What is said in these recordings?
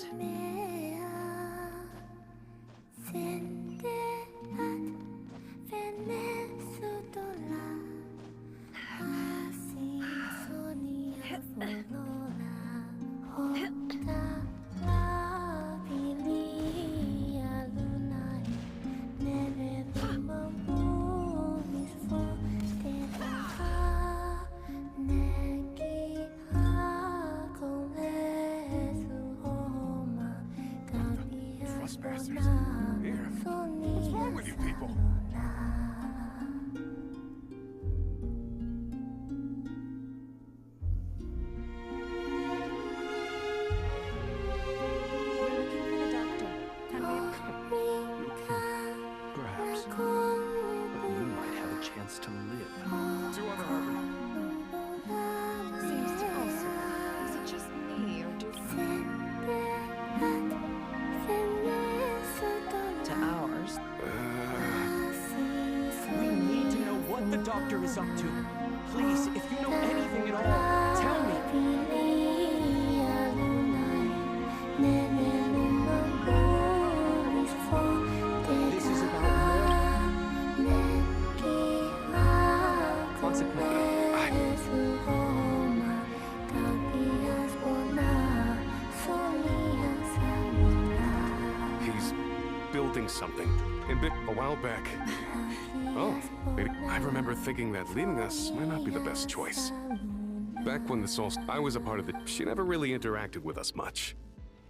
around. Trespassers. Here. What's wrong with you people? Perhaps. But you might have a chance to live. 2 on the harbor. Seems to also. Is it just me, or do to ours? We need to know what the doctor is up to. Please, if you know anything at all, tell me. This is about more. Consequently, He's building something. A while back. Oh, maybe. I remember thinking that leaving us might not be the best choice. Back when I was a part of it, she never really interacted with us much.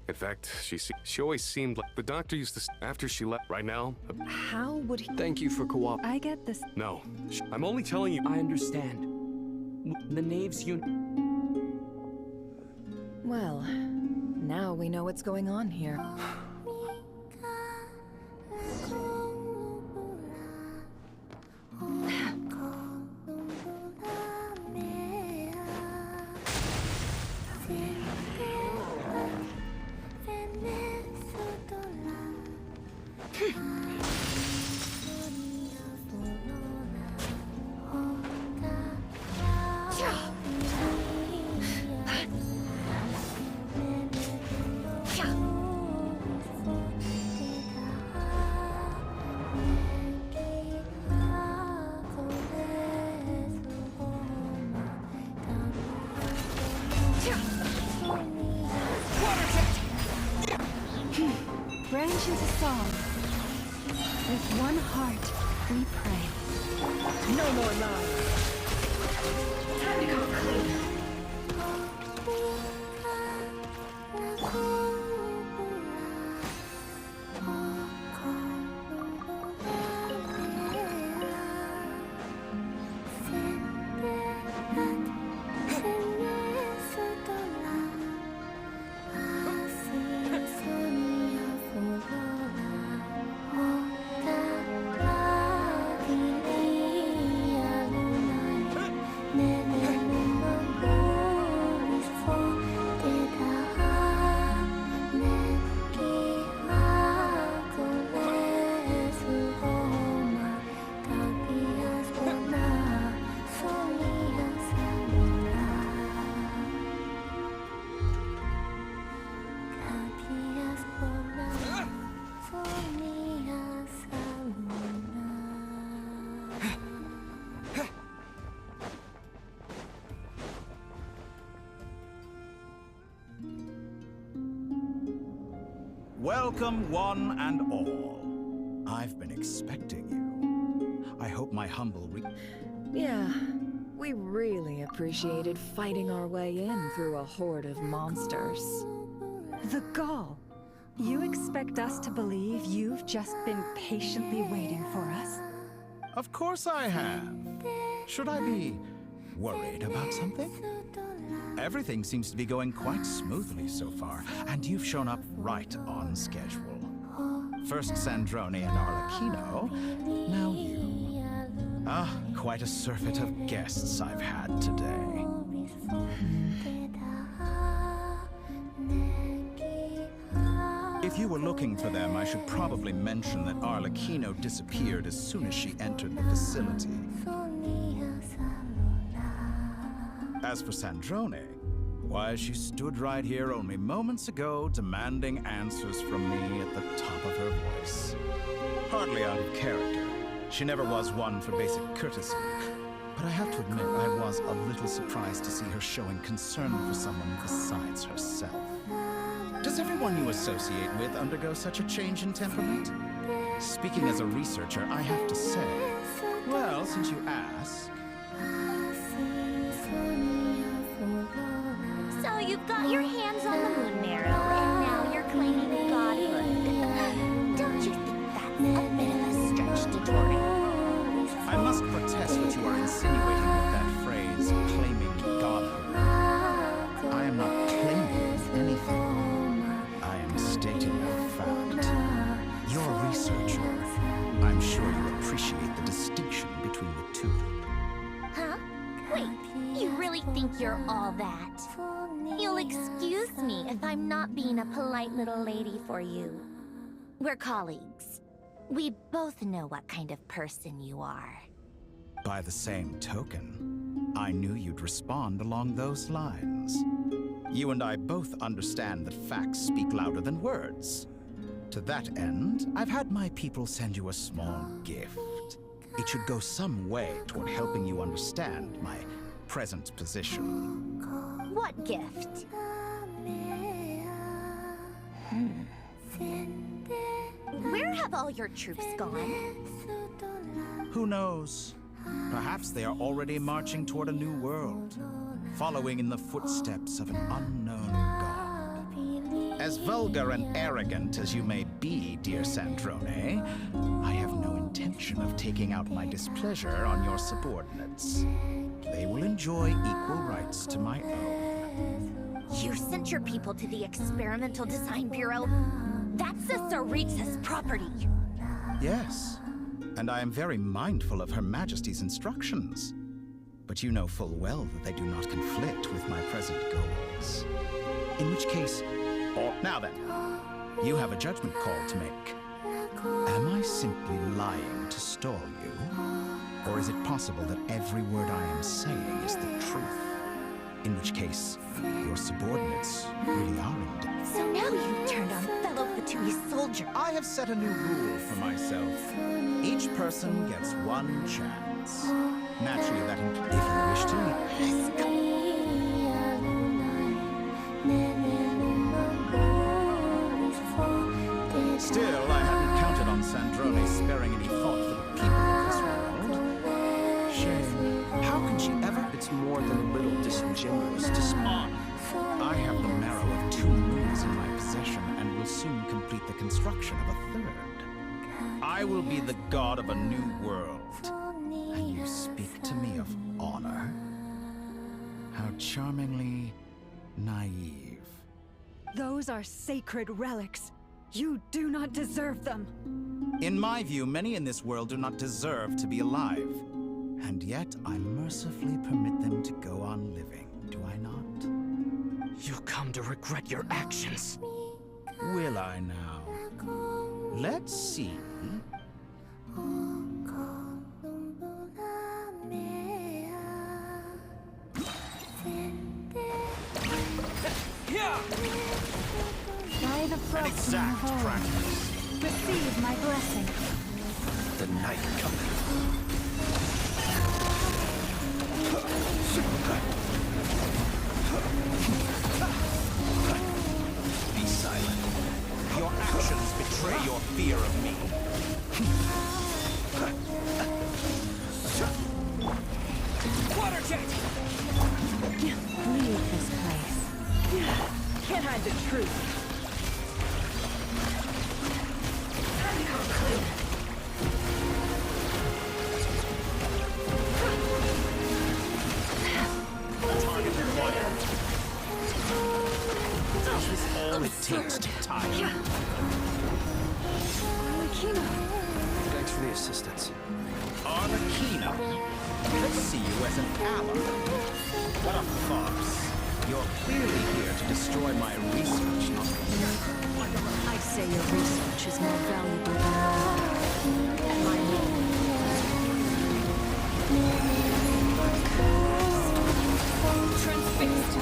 In fact, she always seemed like the doctor used to. After she left, right now. How would he? Thank you for cooperating. I get this. No, I'm only telling you. I understand. The Knave's Well, now we know what's going on here. Branch into song. With one heart, we pray. No more lies. Time to come clean. Welcome, one and all. I've been expecting you. I hope my humble Yeah, we really appreciated fighting our way in through a horde of monsters. The gall. You expect us to believe you've just been patiently waiting for us? Of course I have. Should I be worried about something? Everything seems to be going quite smoothly so far, and you've shown up right on schedule. First Sandrone and Arlecchino, now you. Ah, quite a surfeit of guests I've had today. If you were looking for them, I should probably mention that Arlecchino disappeared as soon as she entered the facility. As for Sandrone, Why, she stood right here only moments ago, demanding answers from me at the top of her voice. Hardly out of character. She never was one for basic courtesy. But I have to admit, I was a little surprised to see her showing concern for someone besides herself. Does everyone you associate with undergo such a change in temperament? Speaking as a researcher, I have to say, well, since you ask... So you've got your hands on the moon marrow, and now you're claiming godhood. Don't you think that's a bit of a stretch, Dottore? I must protest what you are insinuating with that phrase, claiming godhood. I am not claiming anything. I am stating a fact. You're a researcher. I'm sure you appreciate the distinction between the two. Huh? Wait, you really think you're all that? You'll excuse me if I'm not being a polite little lady for you. We're colleagues. We both know what kind of person you are. By the same token, I knew you'd respond along those lines. You and I both understand that facts speak louder than words. To that end, I've had my people send you a small gift. It should go some way toward helping you understand my present position. What gift? Where have all your troops gone? Who knows? Perhaps they are already marching toward a new world, following in the footsteps of an unknown god. As vulgar and arrogant as you may be, dear Sandrone, I have no intention of taking out my displeasure on your subordinates. They will enjoy equal rights to my own. You sent your people to the Experimental Design Bureau? That's the Tsaritsa's property. Yes, and I am very mindful of Her Majesty's instructions. But you know full well that they do not conflict with my present goals. In which case... Now then, you have a judgment call to make. Am I simply lying to stall you? Or is it possible that every word I am saying is the truth? In which case, your subordinates really are in debt. So now you've turned on fellow Fatui soldier. I have set a new rule for myself. Each person gets one chance. Naturally, that includes if you wish to leave. Still, I hadn't counted on Sandrone sparing any thought for the people of this world. Shame. How can she ever? It's more than a little disingenuous to spawn. I have the marrow of 2 moons in my possession and will soon complete the construction of a 3rd. I will be the god of a new world. And you speak to me of honor? How charmingly naive. Those are sacred relics. You do not deserve them. In my view, many in this world do not deserve to be alive. And yet, I mercifully permit them to go on living, do I not? You'll come to regret your actions. Will I now? Let's see. By the frost in Exact the hole, practice. receive my blessing. The night coming. Be silent. Your actions betray your fear of me. Water jet! Leave this place. Can't hide the truth. All it takes to tie you. Arlecchino. Thanks for the assistance. Arlecchino. Let's see you as an ally. What a farce. You're clearly here to destroy my research, not me. I say your research is more valuable than mine. And my name. Transfixed.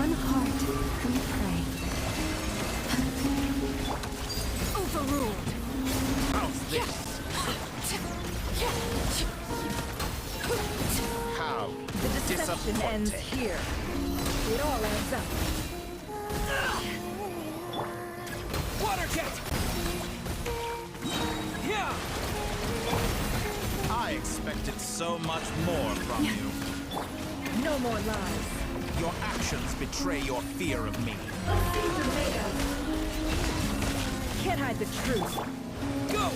one heart, we pray. Overruled. How's this? How The deception ends here. It all adds up. Water jet! Yeah! I expected so much more from you. No more lies. Your actions betray your fear of me. Can't hide the truth. Go!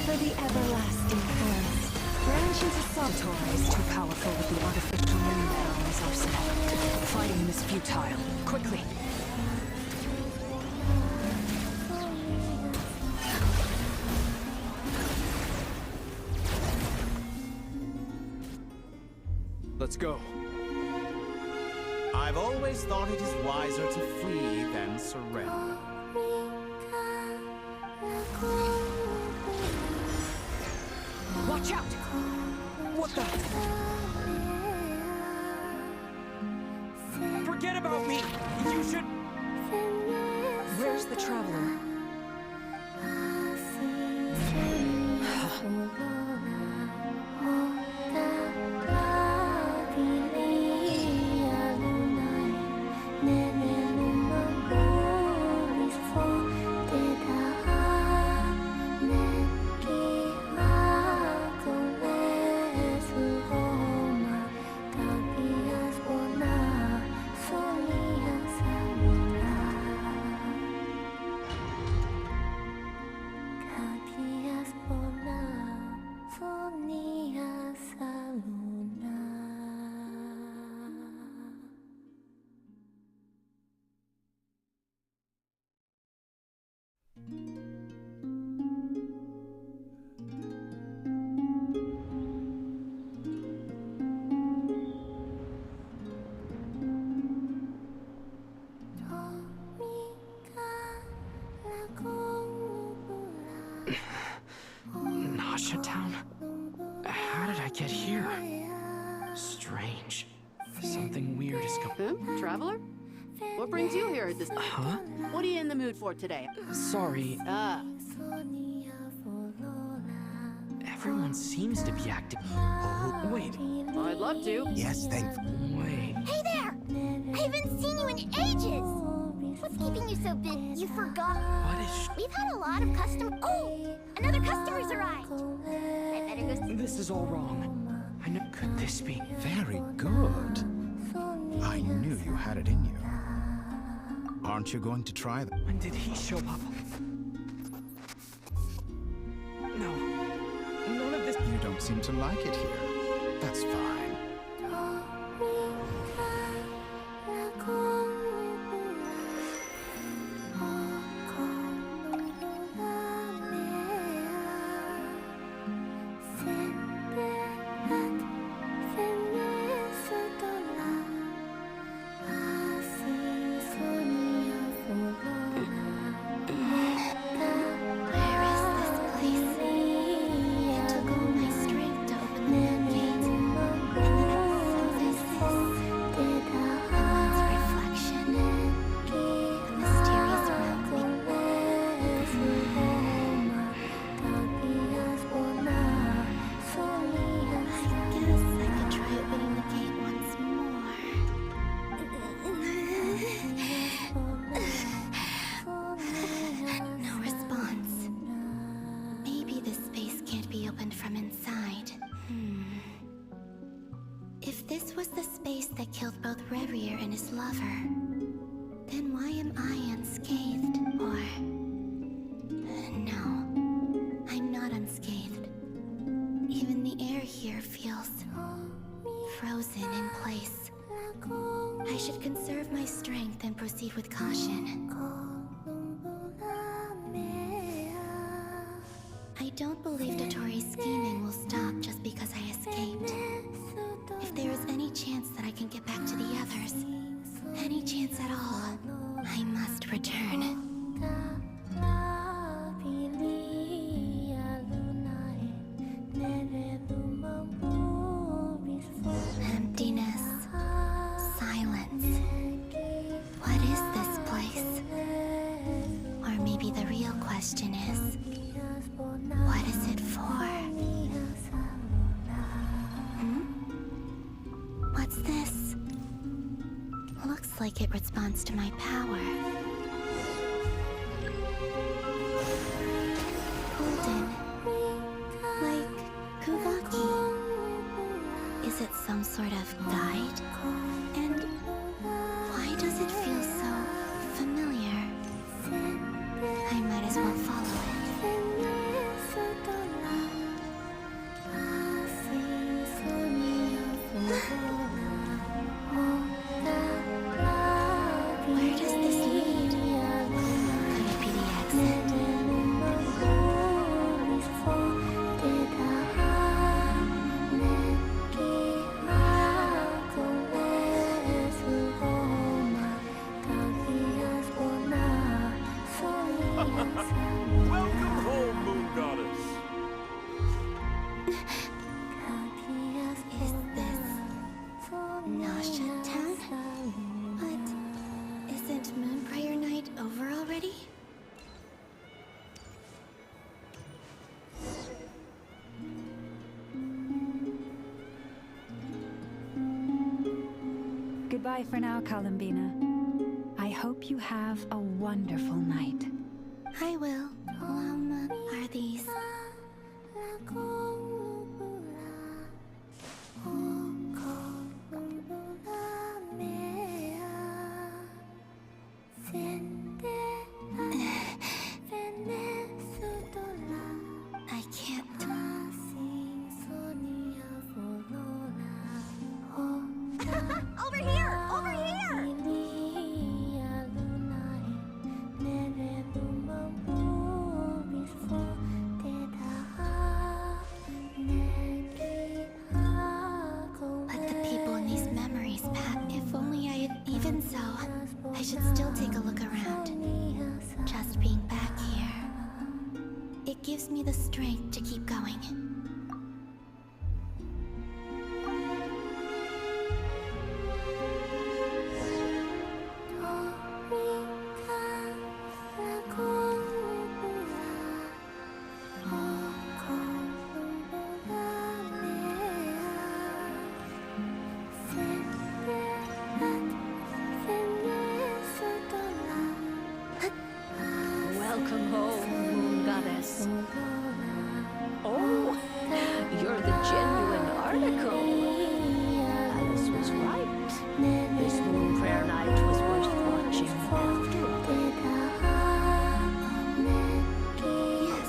For the everlasting forest. Branches of Sator is too powerful with the artificial moon on his arsenal. Fighting him is futile. Quickly. Let's go. I've always thought it is wiser to flee than surrender. Watch out! What the? Forget about me! You should... Where's the traveler? Town? How did I get here? Strange. Something weird is going... Traveler? What brings you here at this... Huh? What are you in the mood for today? Sorry. Everyone seems to be acting... Oh, wait. I'd love to. Yes, Wait. Hey there! I haven't seen you in ages! What's keeping you so busy? You forgot? What is... We've had a lot of customers. Oh! Another customer's arrived! I better go... This is all wrong. I know... Could this be... Very good. I knew you had it in you. Aren't you going to try them? When did he show up? No. None of this... You don't seem to like it here. That's fine. That killed both Revier and his lover. Then why am I unscathed? Or... no. I'm not unscathed. Even the air here feels... frozen in place. I should conserve my strength and proceed with caution. I don't believe Dotori's scheming will stop just because I escaped. If there is any chance that I can get back to the others, any chance at all, I must return. Emptiness, silence. question is, what is it for? What's this? Looks like it responds to my power. Golden. Like Kuvaki. Is it some sort of guide? And why does it feel so familiar? I might as well follow it. Where does this lead? Could it be the exit? Welcome home, Moon Goddess. Is this Nausea Town? But isn't Moon Prayer Night over already? Goodbye for now, Columbina. I hope you have a wonderful night. I will. Are these? I can't. Over here! Over here! Let the people in these memories pass. If only I had... Even so, I should still take a look around. Just being back here. It gives me the strength to keep going. Welcome home, Moon Goddess. Oh, you're the genuine article. Alice was right. This Moon Prayer Night was worth watching after all. Yes,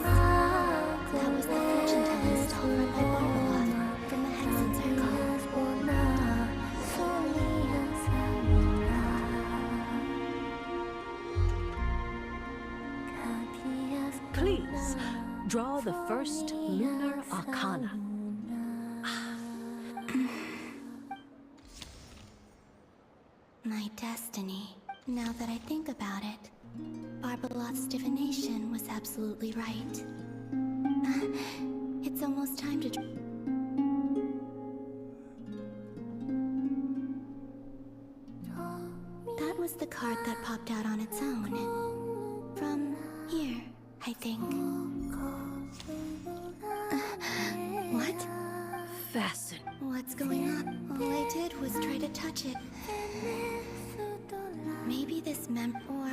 that was the fortune-telling stall run by Barbalov from the Hexen Circle. Please, draw the first Lunar Arcana. My destiny. Now that I think about it, Barbalov's divination was absolutely right. It's almost time to... That was the card that popped out on its own. From here, I think. What? Fasten. What's going on? All I did was try to touch it. Maybe this or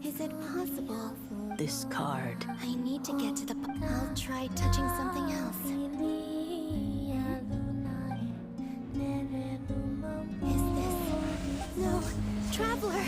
is it possible? This card. I need to get to the... I'll try touching something else. Is this... No! Traveler!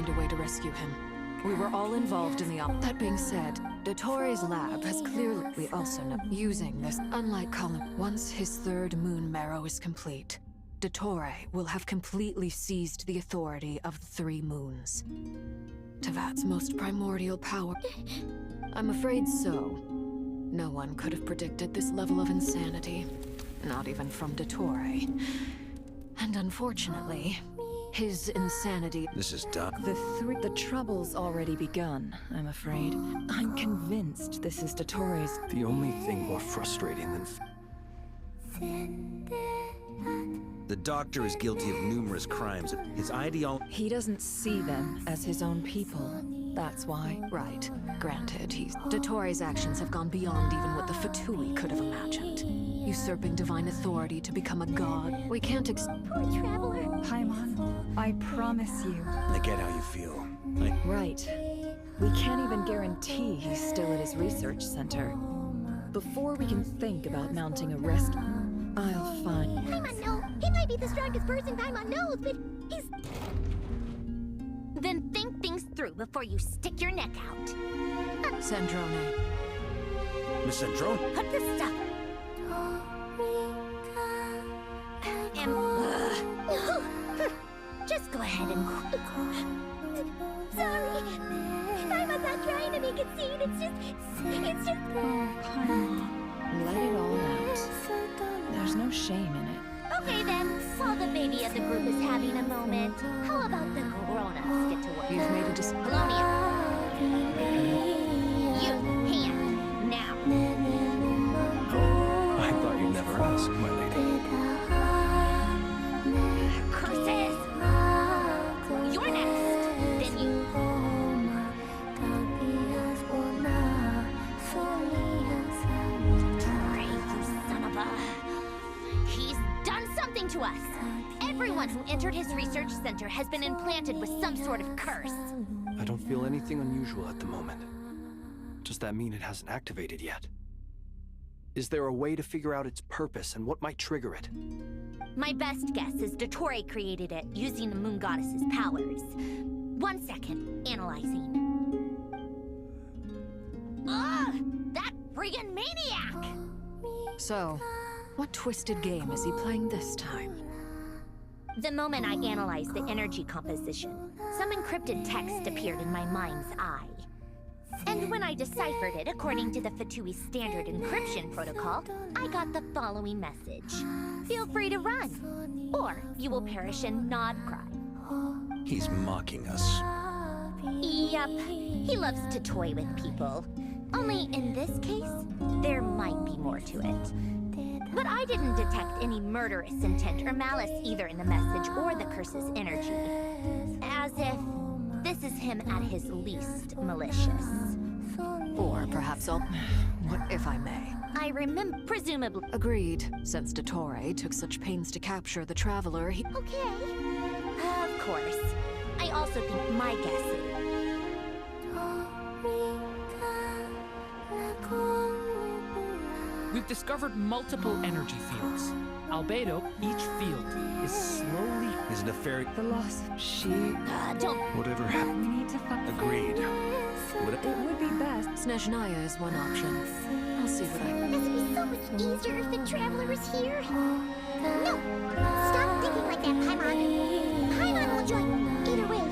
find a way to rescue him. We were all involved in the That being said, Dottore's lab has clearly, we also know, using this. Unlike Columbina, once his third moon marrow is complete, Dottore will have completely seized the authority of the three moons. Tevat's most primordial power. I'm afraid so. No one could have predicted this level of insanity. Not even from Dottore. And unfortunately, his insanity... This is done. The trouble's already begun, I'm afraid. I'm convinced this is Dottore's... The only thing more frustrating than... The Doctor is guilty of numerous crimes. His ideology... He doesn't see them as his own people. That's why. Right. Granted, Dottore's actions have gone beyond even what the Fatui could have imagined. Usurping divine authority to become a god. We can't Poor traveler. Paimon, I promise you. I get how you feel. Right. We can't even guarantee he's still at his research center. Before we can think about mounting a rescue, I'll find... Paimon, no. He might be the strongest person Paimon knows, but he's... Then think things through before you stick your neck out. Sandrone. Miss Sandrone? Put this stuff... Just go ahead and... Sorry. Paimon's not trying to make it seem. It's just... Oh, Paimon. Let it all out. There's no shame in it. Okay then, while the baby of the group is having a moment, how about the grown-ups get to work? You've made a Colonia. You, hand, now. I thought you'd never ask, my lady. Curses! You're next. Then you. Dottore, you son of a... He's done something to us. Everyone who entered his research center has been implanted with some sort of curse. I don't feel anything unusual at the moment. Does that mean it hasn't activated yet? Is there a way to figure out its purpose and what might trigger it? My best guess is Dottore created it using the Moon Goddess's powers. 1 second, analyzing. Ugh! That friggin' maniac! So, what twisted game is he playing this time? The moment I analyzed the energy composition, some encrypted text appeared in my mind's eye. And when I deciphered it according to the Fatui standard encryption protocol, I got the following message. Feel free to run, or you will perish in Nod Cry. He's mocking us. Yup, he loves to toy with people. Only in this case, there might be more to it. But I didn't detect any murderous intent or malice either in the message or the curse's energy. As if this is him at his least malicious. Or perhaps what if I may? I remember, presumably... Agreed. Since Dottore took such pains to capture the Traveler, he... Okay. Of course. I also think my guess is... We've discovered multiple energy fields. Albedo, each field is slowly... His nefarious... The loss of she... don't... Whatever happened. We need to find... Agreed. It would be best. Snezhnaya is one option. I'll see what I... This would be so much easier if the Traveler was here. No! Stop thinking like that, Paimon. Paimon will join. Either way.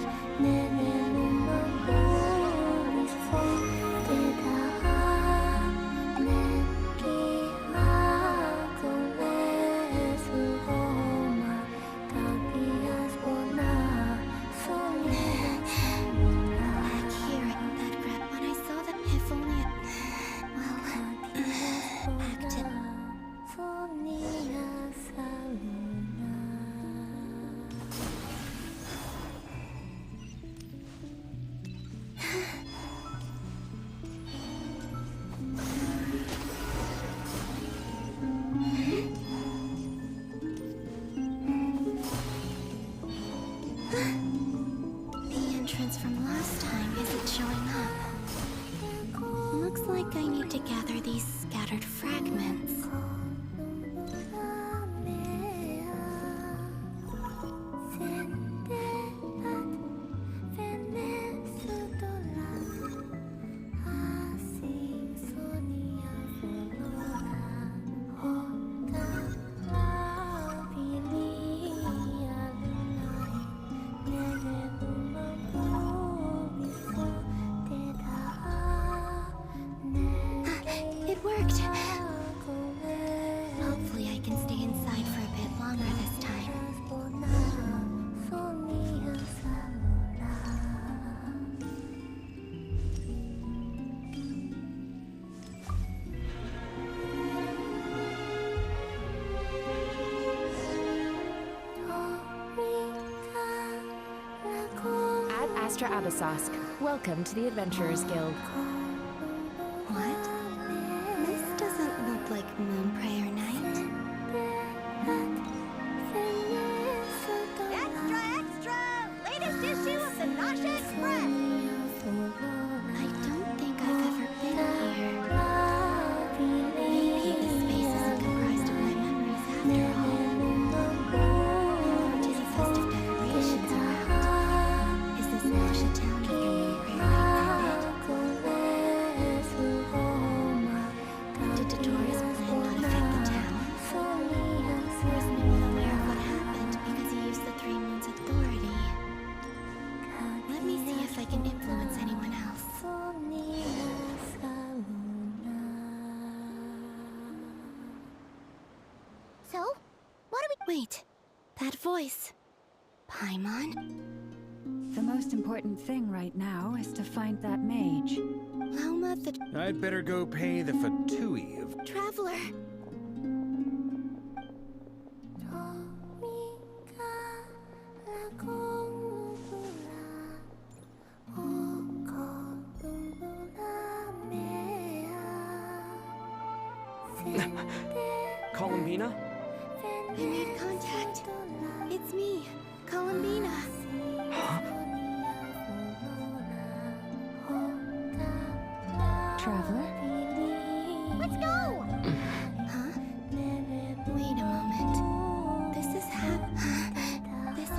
The entrance from last time isn't showing up. Looks like I need to gather these scattered fragments. perfect. Hopefully I can stay inside for a bit longer this time. Ad Astra Abyssosk. Welcome to the Adventurers Guild. What? This doesn't look like Moon Prayer Night. Extra, extra! Latest issue of the Nasha Express! I don't think I've ever been here. Maybe this space isn't comprised of my memories after all. Do the festive decorations around? Is this Nasha town even Moon Prayer Night ended? Did Dodora's plan not affect the town? Or is Moon aware of what happened because he used the Three Moons' authority? Let me see if I can influence anyone else. So, what do we— Wait, that voice. Paimon? The most important thing right now is to find that mage. Lauma the I'd better go pay the fatui of... Traveler. Columbina? I made contact. It's me, Columbina. Traveler? Let's go! Huh? Wait a moment. This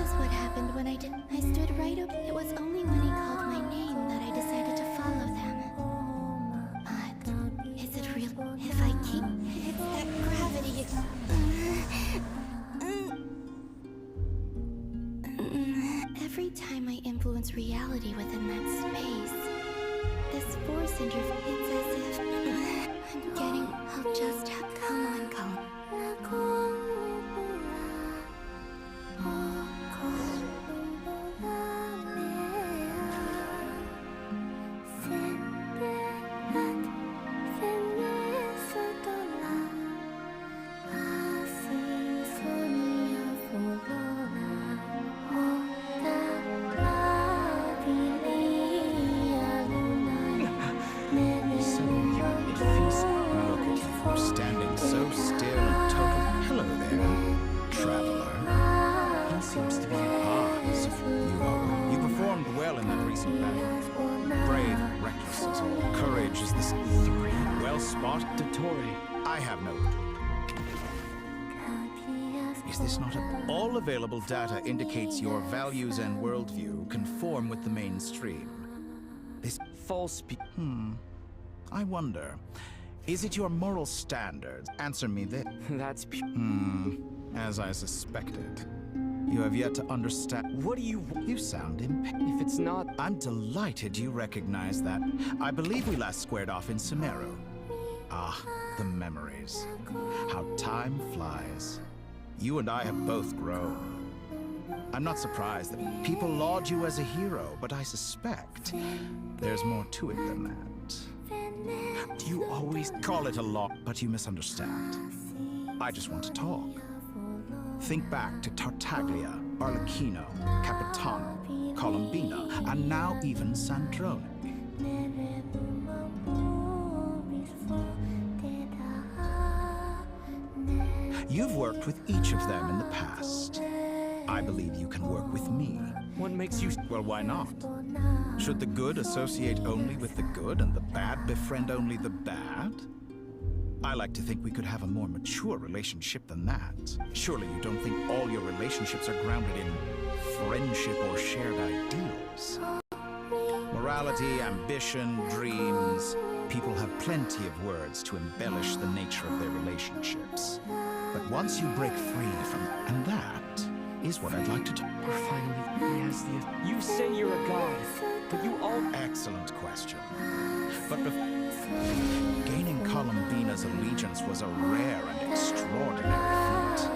is what happened when I stood right up. It was only when he called my name that I decided to follow them. But is it real? If I keep... It's that gravity. Every time I influence reality within that space, this force interferes. It's as if I'm getting. I'll just have come on, Standing so still and total. Hello there, traveler. He seems to be so you performed well in that recent battle. Brave, reckless as all. Courage is this three. Well spotted. Dottore. I have no. Is this not a... All available data indicates your values and worldview conform with the mainstream. This False I wonder. Is it your moral standards? Answer me this. That's As I suspected. You have yet to understand. What do you... You sound impatient. If it's not... I'm delighted you recognize that. I believe we last squared off in Sumeru. Ah, the memories. How time flies. You and I have both grown. I'm not surprised that people laud you as a hero, but I suspect there's more to it than that. Do you always call it a law, but you misunderstand? I just want to talk. Think back to Tartaglia, Arlecchino, Capitano, Columbina, and now even Sandrone. You've worked with each of them in the past. I believe you can work with me. What makes you... Well, why not? Should the good associate only with the good and the bad befriend only the bad? I like to think we could have a more mature relationship than that. Surely you don't think all your relationships are grounded in friendship or shared ideals? Morality, ambition, dreams. People have plenty of words to embellish the nature of their relationships. But once you break free from... And that is what I'd like to talk... Finally, he has the... You say you're a god, but you all... Excellent question. But gaining Columbina's allegiance was a rare and extraordinary feat.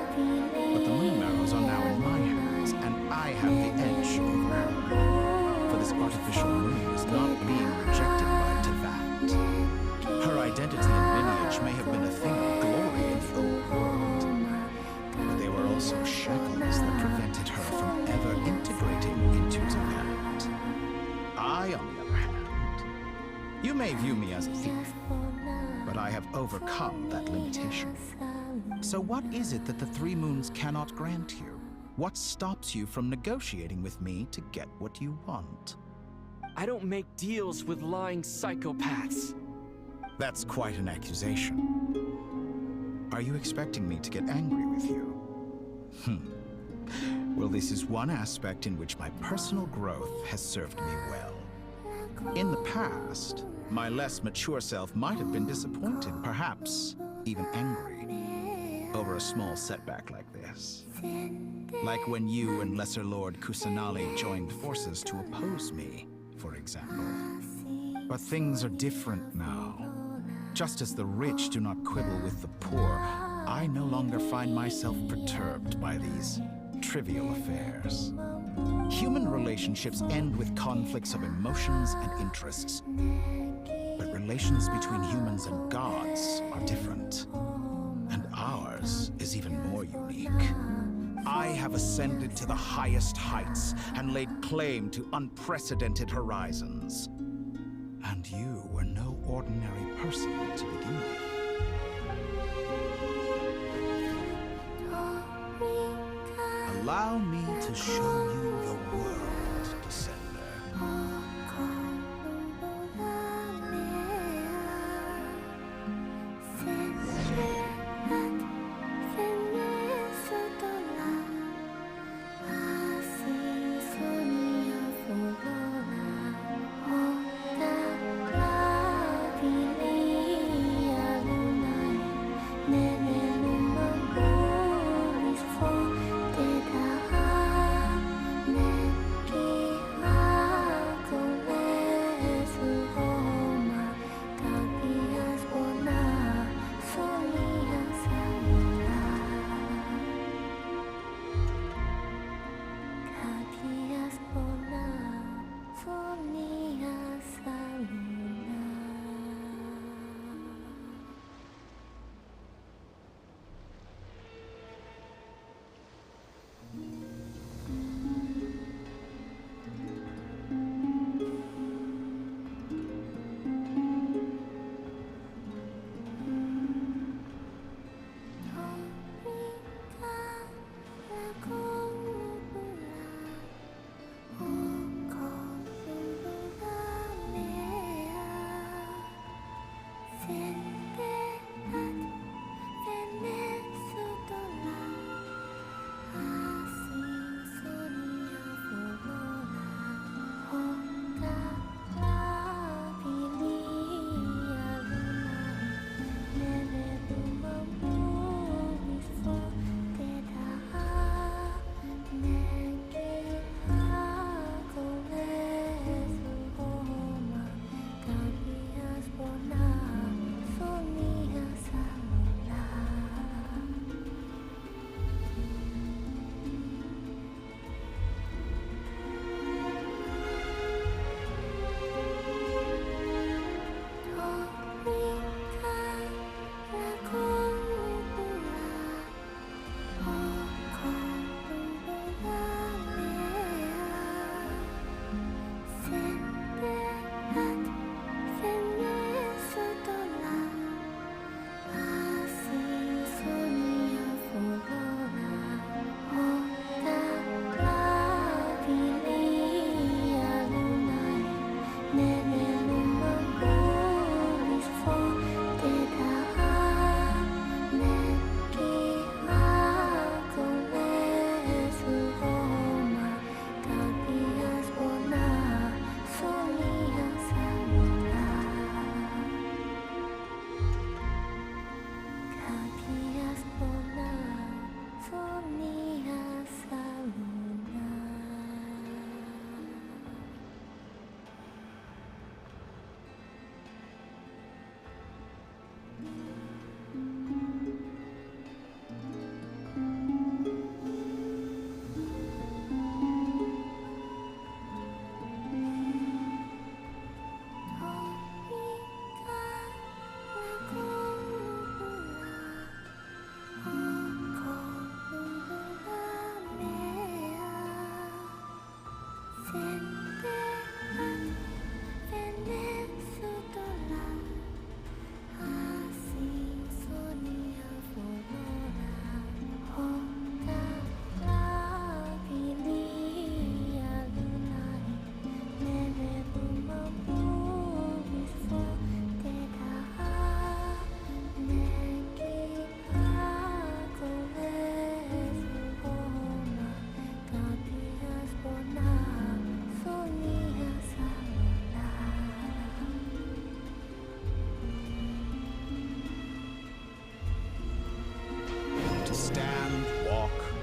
But the moon arrows are now in my hands, and I have the edge over her. For this artificial moon is not being rejected by Tevat. Her identity and lineage may have been a thing of glory in the old world, but they were also shackles that prevented her from ever integrating into Tevat. I, on the other hand, you may view me as a thief, but I have overcome that limitation. So what is it that the Three Moons cannot grant you? What stops you from negotiating with me to get what you want? I don't make deals with lying psychopaths. That's quite an accusation. Are you expecting me to get angry with you? Well, this is one aspect in which my personal growth has served me well. In the past, my less mature self might have been disappointed, perhaps even angry, over a small setback like this. Like when you and Lesser Lord Kusanali joined forces to oppose me, for example. But things are different now. Just as the rich do not quibble with the poor, I no longer find myself perturbed by these trivial affairs. Human relationships end with conflicts of emotions and interests. But relations between humans and gods are different. And ours is even more unique. I have ascended to the highest heights and laid claim to unprecedented horizons. And you were no ordinary person to begin with. Allow me to show you the world, Descender.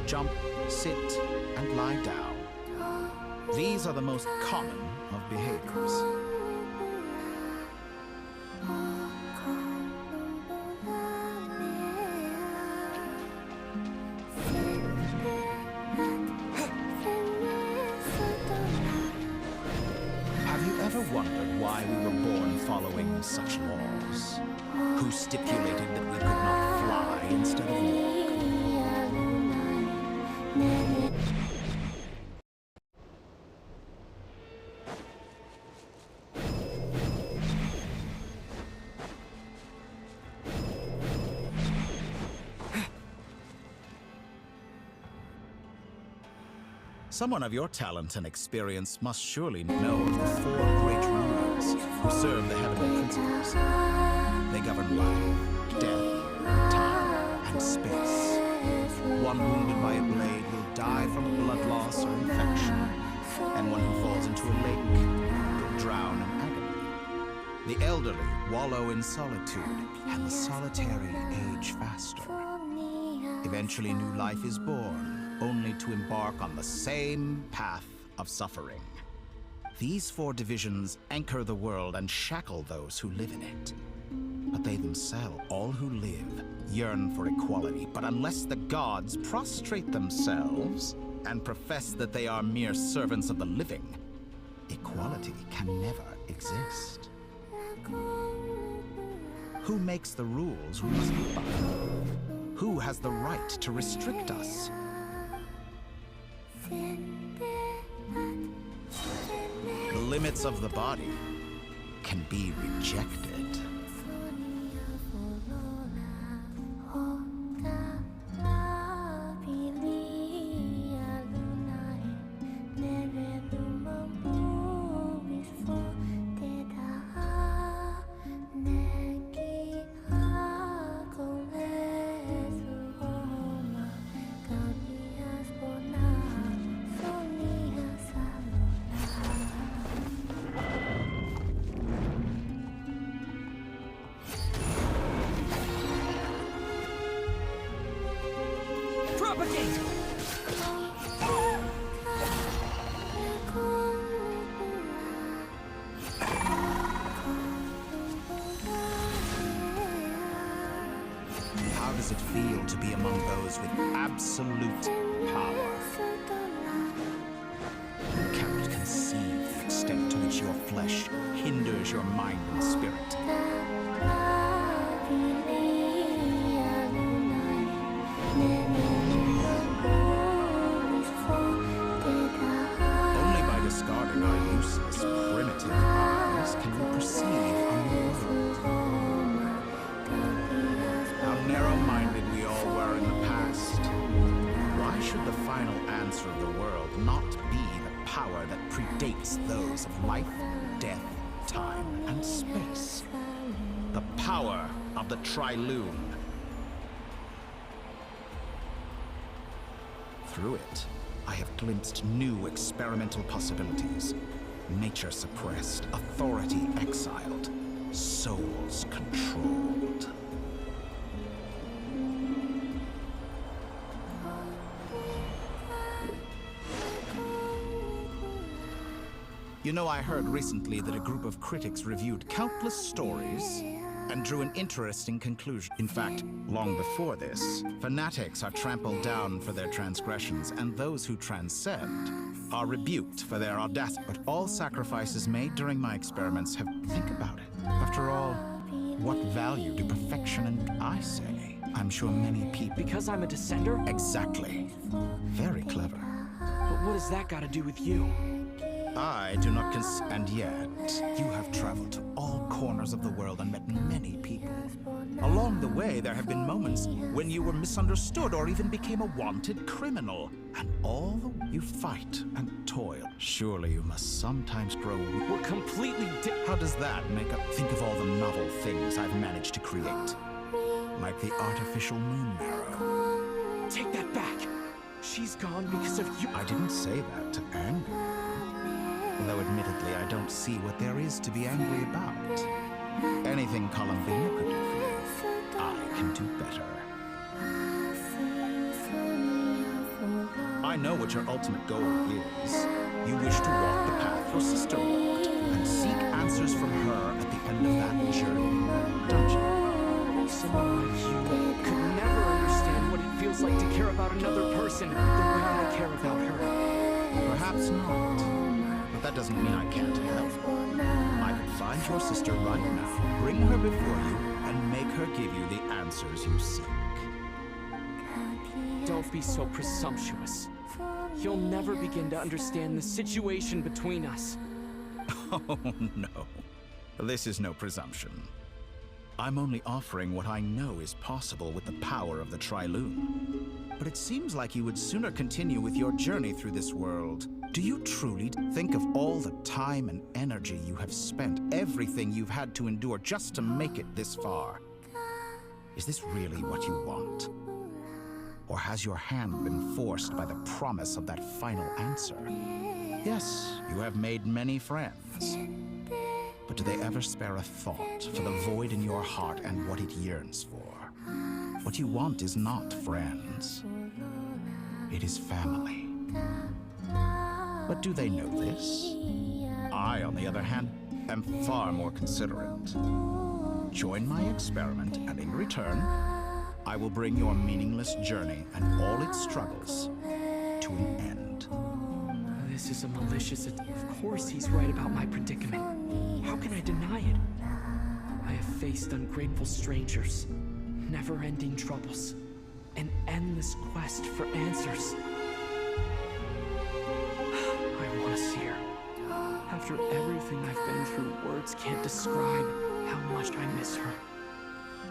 jump, sit, and lie down. These are the most common of behaviors. Have you ever wondered why we were born following such laws? Who stipulated that we could not fly instead of walk? Someone of your talent and experience must surely know of the four great rulers who serve the heavenly principles. They govern life, death, time, and space. One wounded by a blade will die from blood loss or infection, and one who falls into a lake will drown in agony. The elderly wallow in solitude, and the solitary age faster. Eventually, new life is born, only to embark on the same path of suffering. These four divisions anchor the world and shackle those who live in it. But they themselves, all who live, yearn for equality. But unless the gods prostrate themselves and profess that they are mere servants of the living, equality can never exist. Who makes the rules we must live by? Who has the right to restrict us? The limits of the body can be rejected. How does it feel to be among those with absolute power? You cannot conceive the extent to which your flesh hinders your mind and spirit. Only by discarding our useless, primitive eyes can we perceive a new world. How narrow-minded we all were in the past. Why should the final answer of the world not be the power that predates those of life, death, time, and space? The power of the Triloon. Through it, I have glimpsed new experimental possibilities. Nature suppressed, authority exiled, souls controlled. You know, I heard recently that a group of critics reviewed countless stories and drew an interesting conclusion. In fact, long before this, fanatics are trampled down for their transgressions, and those who transcend are rebuked for their audacity. But all sacrifices made during my experiments have... Think about it. After all, what value do perfection and I say? I'm sure many people... Because I'm a descender? Exactly. Very clever. But what does that got to do with you? I do not and yet, you have traveled to all corners of the world and met many people. Along the way, there have been moments when you were misunderstood or even became a wanted criminal. And all the you fight and toil. Surely you must sometimes grow... We're completely How does that make up? Think of all the novel things I've managed to create. Like the artificial moon marrow. Take that back. She's gone because of you. I didn't say that to anger. Though admittedly, I don't see what there is to be angry about. Anything Columbina could do for you, I can do better. know what your ultimate goal is. You wish to walk the path your sister walked, and seek answers from her at the end of that journey, don't you? Someone like you could never understand what it feels like to care about another person the way I care about her. Perhaps not, but that doesn't mean I can't help. I can find your sister right now, bring her before you, and make her give you the answers you seek. Don't be so presumptuous. You'll never begin to understand the situation between us. Oh, no. This is no presumption. I'm only offering what I know is possible with the power of the Triloon. But it seems like you would sooner continue with your journey through this world. Do you truly think of all the time and energy you have spent, everything you've had to endure just to make it this far? Is this really what you want? Or has your hand been forced by the promise of that final answer? Yes, you have made many friends. But do they ever spare a thought for the void in your heart and what it yearns for? What you want is not friends. It is family. But do they know this? I, on the other hand, am far more considerate. Join my experiment, and in return, I will bring your meaningless journey and all its struggles to an end. This is a malicious... Of course he's right about my predicament. How can I deny it? I have faced ungrateful strangers, never-ending troubles, an endless quest for answers. I want to see her. After everything I've been through, words can't describe how much I miss her.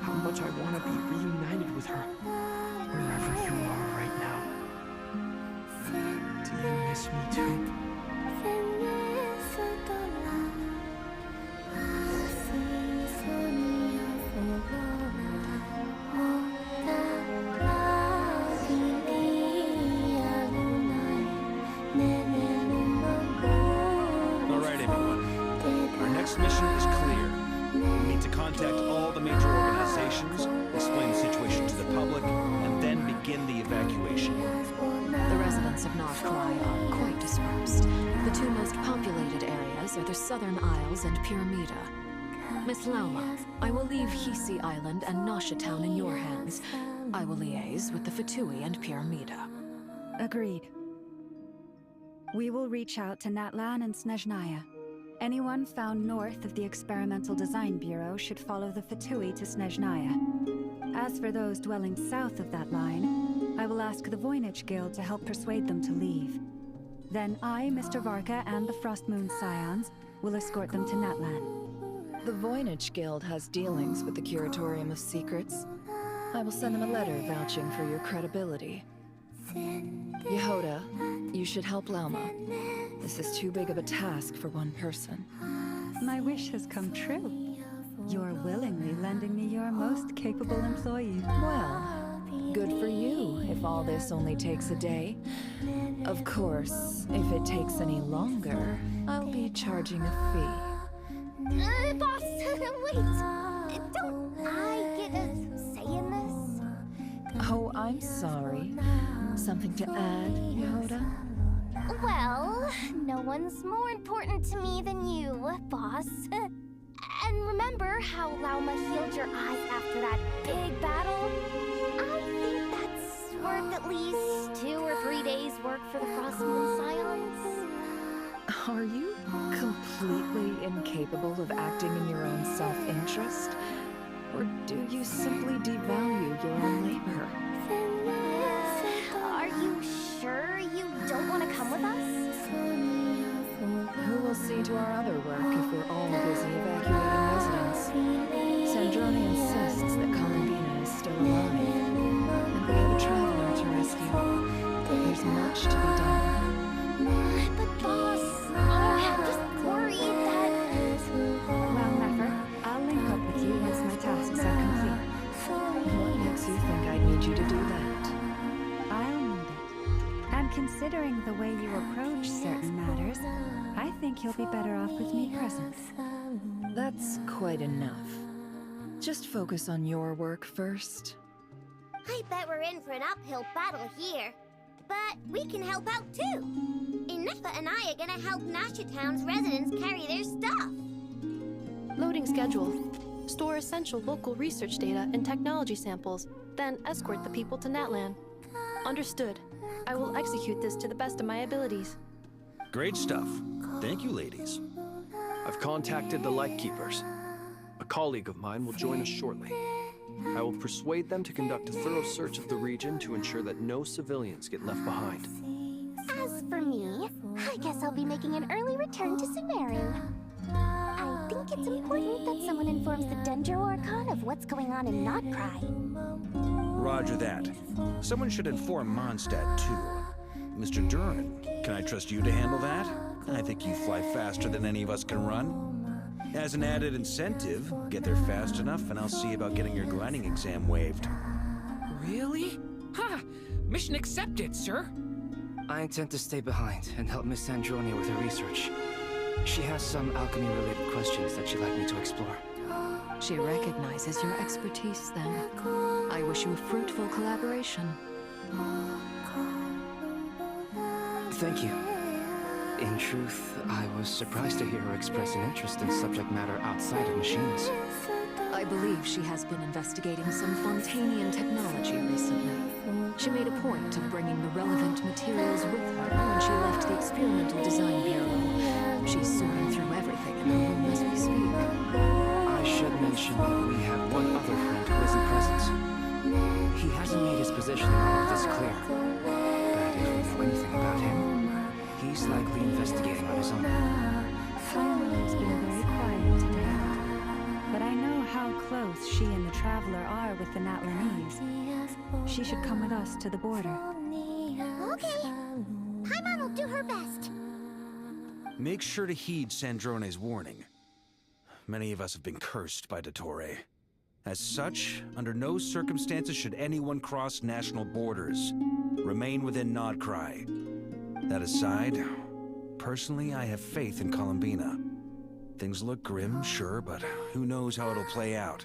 How much I want to be reunited with her, wherever you are right now. Do you miss me too? All right, everyone. Our next mission is clear. We need to contact all the major organizations, explain the situation to the public, and then begin the evacuation. The residents of Narcry are quite dispersed. The two most populated areas are the Southern Isles and Pyramida. Miss Lauma, I will leave Hisi Island and Nasha Town in your hands. I will liaise with the Fatui and Pyramida. Agreed. We will reach out to Natlan and Snezhnaya. Anyone found north of the Experimental Design Bureau should follow the Fatui to Snezhnaya. As for those dwelling south of that line, I will ask the Voynich Guild to help persuade them to leave. Then I, Mr. Varka, and the Frostmoon Scions will escort them to Natlan. The Voynich Guild has dealings with the Curatorium of Secrets. I will send them a letter vouching for your credibility. Yehoda, you should help Lauma. This is too big of a task for one person. My wish has come true. You're willingly lending me your most capable employee. Well, good for you if all this only takes a day. Of course, if it takes any longer, I'll be charging a fee. Boss, wait! Don't I get a say in this? Oh, I'm sorry. Something to add, Yehoda? Well, no one's more important to me than you, boss. And remember how Lauma healed your eyes after that big battle? I think that's worth at least 2 or 3 days' work for the Frostmoon Scions. Are you completely incapable of acting in your own self-interest? Or do you simply devalue your own labor? Are you sure you don't want to come with us? Who will see to our other work if we're all busy evacuating residents? Sandrone insists that Columbina is still alive, and we have a traveler to rescue. There's much to be done. But boss, I'm just worried that... Well, Nefer, I'll link up with you once my tasks are complete. What makes you think I'd need you to do that? I'll need it. And considering the way you approach certain matters, I think you'll be better off with me present. That's quite enough. Just focus on your work first. I bet we're in for an uphill battle here. But we can help out too. Inefa and I are gonna help Nasha Town's residents carry their stuff. Loading schedule. Store essential local research data and technology samples, then escort the people to Natlan. Understood. I will execute this to the best of my abilities. Great stuff. Thank you, ladies. I've contacted the Lightkeepers. A colleague of mine will join us shortly. I will persuade them to conduct a thorough search of the region to ensure that no civilians get left behind. As for me, I guess I'll be making an early return to Sumeru. I think it's important that someone informs the Dendro Archon of what's going on in Notcry. Roger that. Someone should inform Mondstadt, too. Mr. Duran, can I trust you to handle that? I think you fly faster than any of us can run. As an added incentive, get there fast enough and I'll see about getting your gliding exam waived. Really? Ha! Mission accepted, sir. I intend to stay behind and help Miss Sandronia with her research. She has some alchemy-related questions that she'd like me to explore. She recognizes your expertise, then. I wish you a fruitful collaboration. Thank you. In truth, I was surprised to hear her express an interest in subject matter outside of machines. I believe she has been investigating some Fontanian technology recently. She made a point of bringing the relevant materials with her when she left the Experimental Design Bureau. She's sorting through everything in her room as we speak. I should mention that we have one other friend who isn't present. He hasn't made his position in all of this clear. But if we know anything about him, he's likely investigating on his own. Simon's been very quiet today. But I know how close she and the Traveler are with the Natlanese. She should come with us to the border. Okay. Paimon will do her best. Make sure to heed Sandrone's warning. Many of us have been cursed by Dottore. As such, under no circumstances should anyone cross national borders. Remain within Notcry. That aside, personally, I have faith in Columbina. Things look grim, sure, but who knows how it'll play out.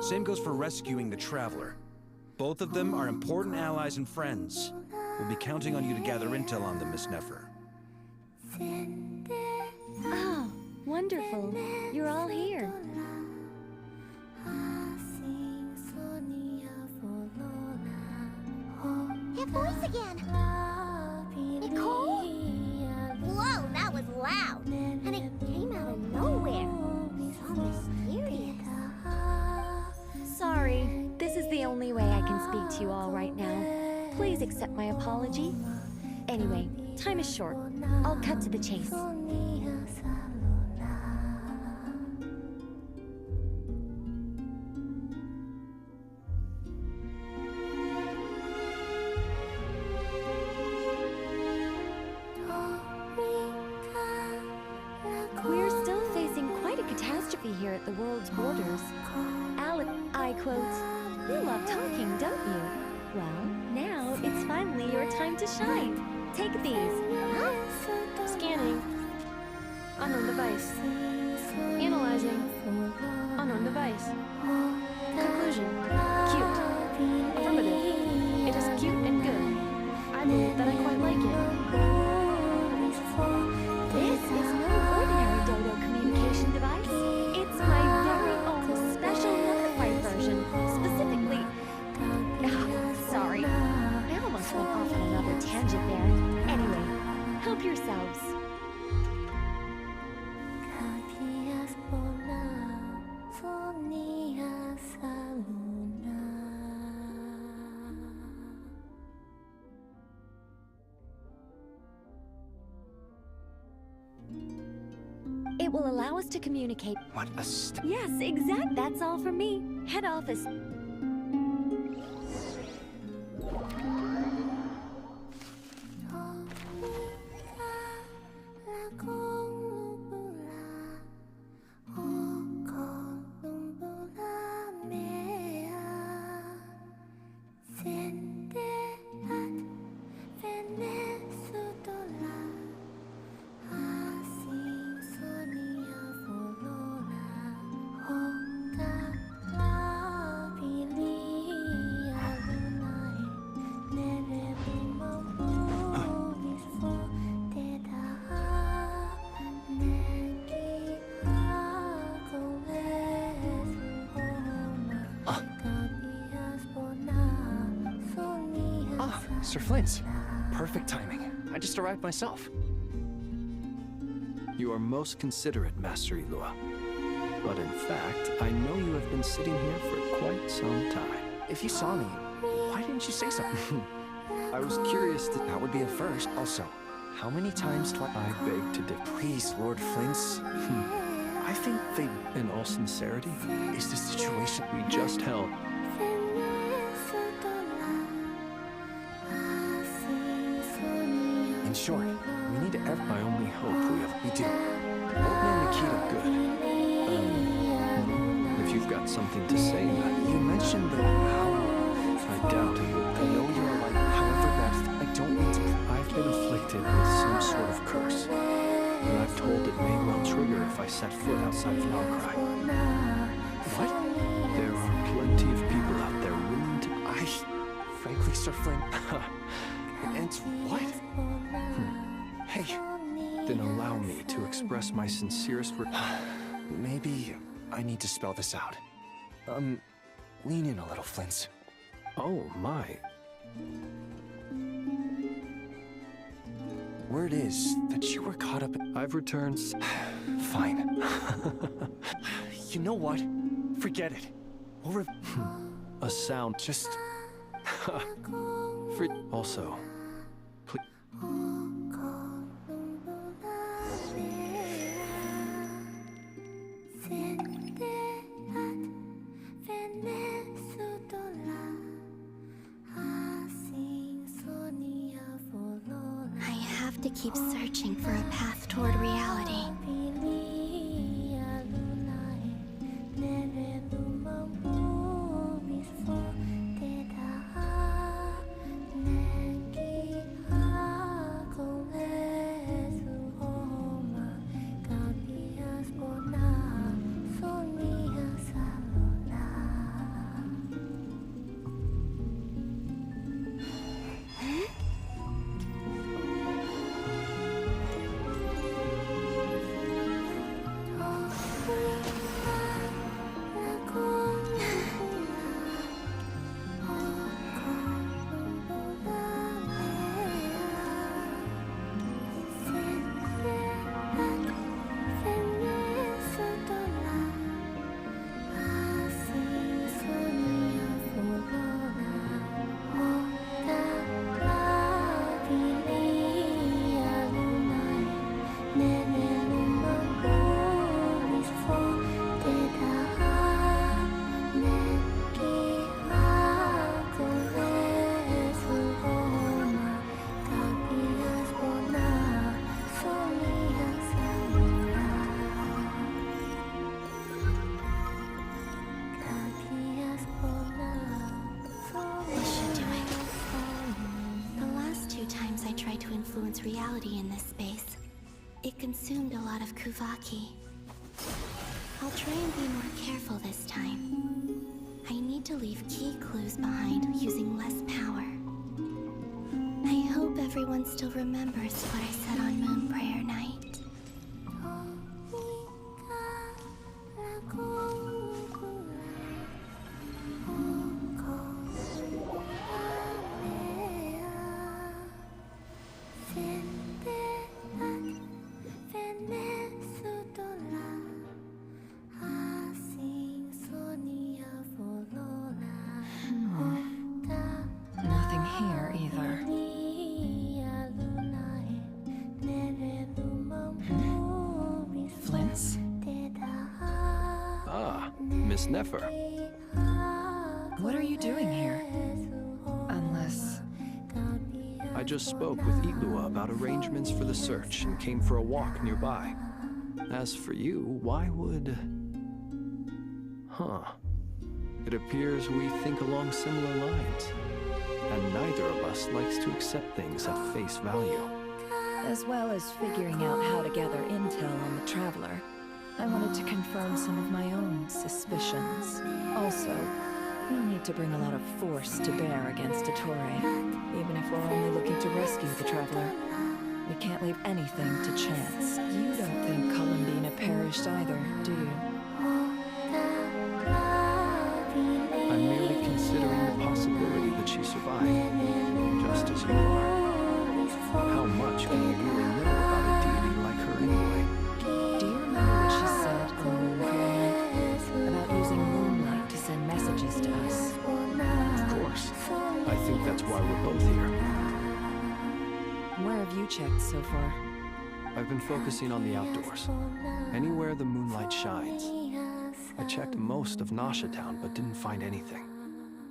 Same goes for rescuing the Traveler. Both of them are important allies and friends. We'll be counting on you to gather intel on them, Miss Nefer. Oh, wonderful. You're all here. Your voice again. Nicole? Whoa, that was loud. And it came out of nowhere. So mysterious. Sorry, this is the only way I can speak to you all right now. Please accept my apology. Anyway, time is short. I'll cut to the chase. We're still facing quite a catastrophe here at the world's borders. I quote, "You love talking, don't you? Well, now it's finally your time to shine. Take these." Huh? Scanning. Unknown device. Analyzing. Unknown device. Conclusion. Cute. Affirmative. It is cute and good. I believe that I quite like it. This is no ordinary Dodo communication device. It's my very own special notified version. Specifically... sorry. I almost went off on another tangent there. Anyway, help yourselves. It will allow us to communicate. What a Yes, exact. That's all from me. Head office. Sir Flint's. Perfect timing. I just arrived myself. You are most considerate, Master Ilua. But in fact, I know you have been sitting here for quite some time. If you saw me, why didn't you say something? I was curious to... That would be a first. Also, how many times do I beg to differ. Please, Lord Flint's. I think they... In all sincerity, Is the situation... we just held. In short, we need to... I only hope We do. Old Man Nikita, good. If you've got something to say, You mentioned that how... I doubt it. I know you're like... However, that... I don't mean to... I've been afflicted with some sort of curse. And I've told it may well trigger if I set foot outside of Nalcry. What? There are plenty of people out there willing to... Frankly, Sir Flint... And what? Hey... Then allow me to express my sincerest Maybe I need to spell this out. Lean in a little, Flint's. Oh, my. Word is that you were caught up in... I've returned... Fine. You know what? Forget it. We'll A sound... Just... Also... I have to keep searching for a path toward reality. Reality in this space. It consumed a lot of Kuvaki. I'll try and be more careful this time. I need to leave key clues behind using less power. I hope everyone still remembers what I said on Moon Prayer Night. Never. What are you doing here? Unless... I just spoke with Ilua about arrangements for the search and came for a walk nearby. As for you, why would... It appears we think along similar lines. And neither of us likes to accept things at face value. As well as figuring out how to gather intel on the Traveler, I wanted to confirm some of my own suspicions. Also, we need to bring a lot of force to bear against Dottore, even if we're only looking to rescue the Traveler. We can't leave anything to chance. You don't think Columbina perished either, do you? I'm merely considering the possibility that she survived, just as you checked so far? I've been focusing on the outdoors. Anywhere the moonlight shines. I checked most of Nasha Town, but didn't find anything.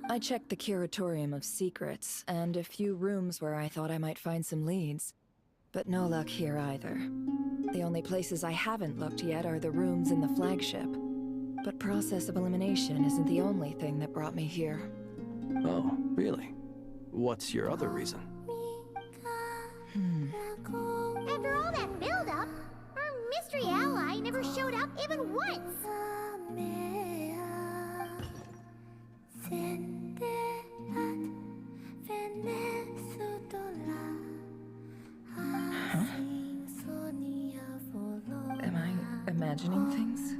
I checked the Curatorium of Secrets, and a few rooms where I thought I might find some leads. But no luck here either. The only places I haven't looked yet are the rooms in the flagship. But process of elimination isn't the only thing that brought me here. Oh, really? What's your other reason? After all that build-up, our mystery ally never showed up even once. Am I imagining things?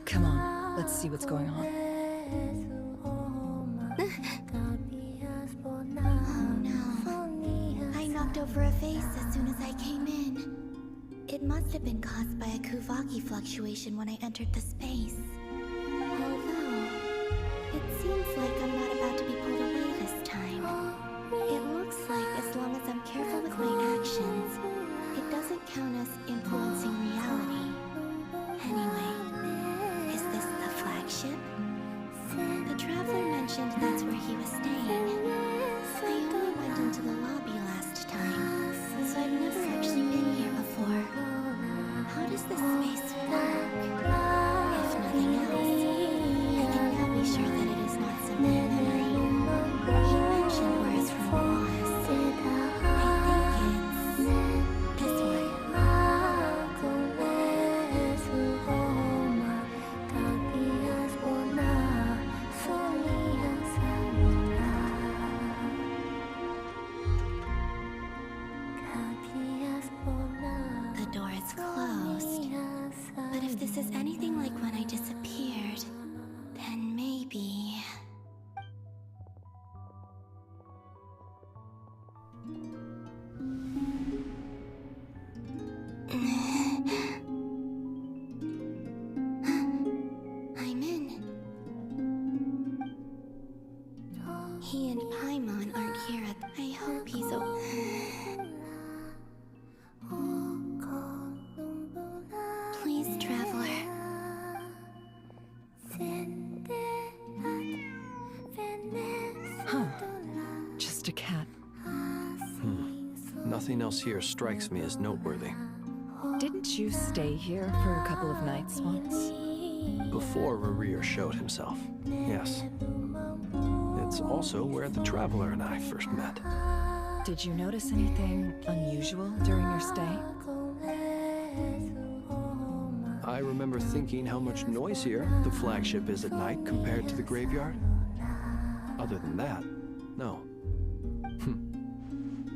Come on, let's see what's going on. Oh no. I knocked over a vase as soon as I came in. It must have been caused by a Kuvaki fluctuation when I entered the space. Although, it seems like I'm not about to be pulled away this time. It looks like as long as I'm careful with my actions, it doesn't count as influencing reality. Anyway, is this the flagship? The Traveler mentioned that's where he was staying. I only went into the lobby last time, so I've never actually been here before. How does this space work? If nothing else, I can now be sure that it is not simply a memory. He mentioned where his room was. I think it's this one. The door is closed. But if this is anything like when I disappeared, then maybe... I'm in. He and Paimon aren't here at... I hope he's Please, Traveler. Huh. Just a cat. Nothing else here strikes me as noteworthy. Didn't you stay here for a couple of nights once? Before Rerir showed himself, yes. It's also where the Traveler and I first met. Did you notice anything unusual during your stay? I remember thinking how much noisier the flagship is at night compared to the graveyard. Other than that, no.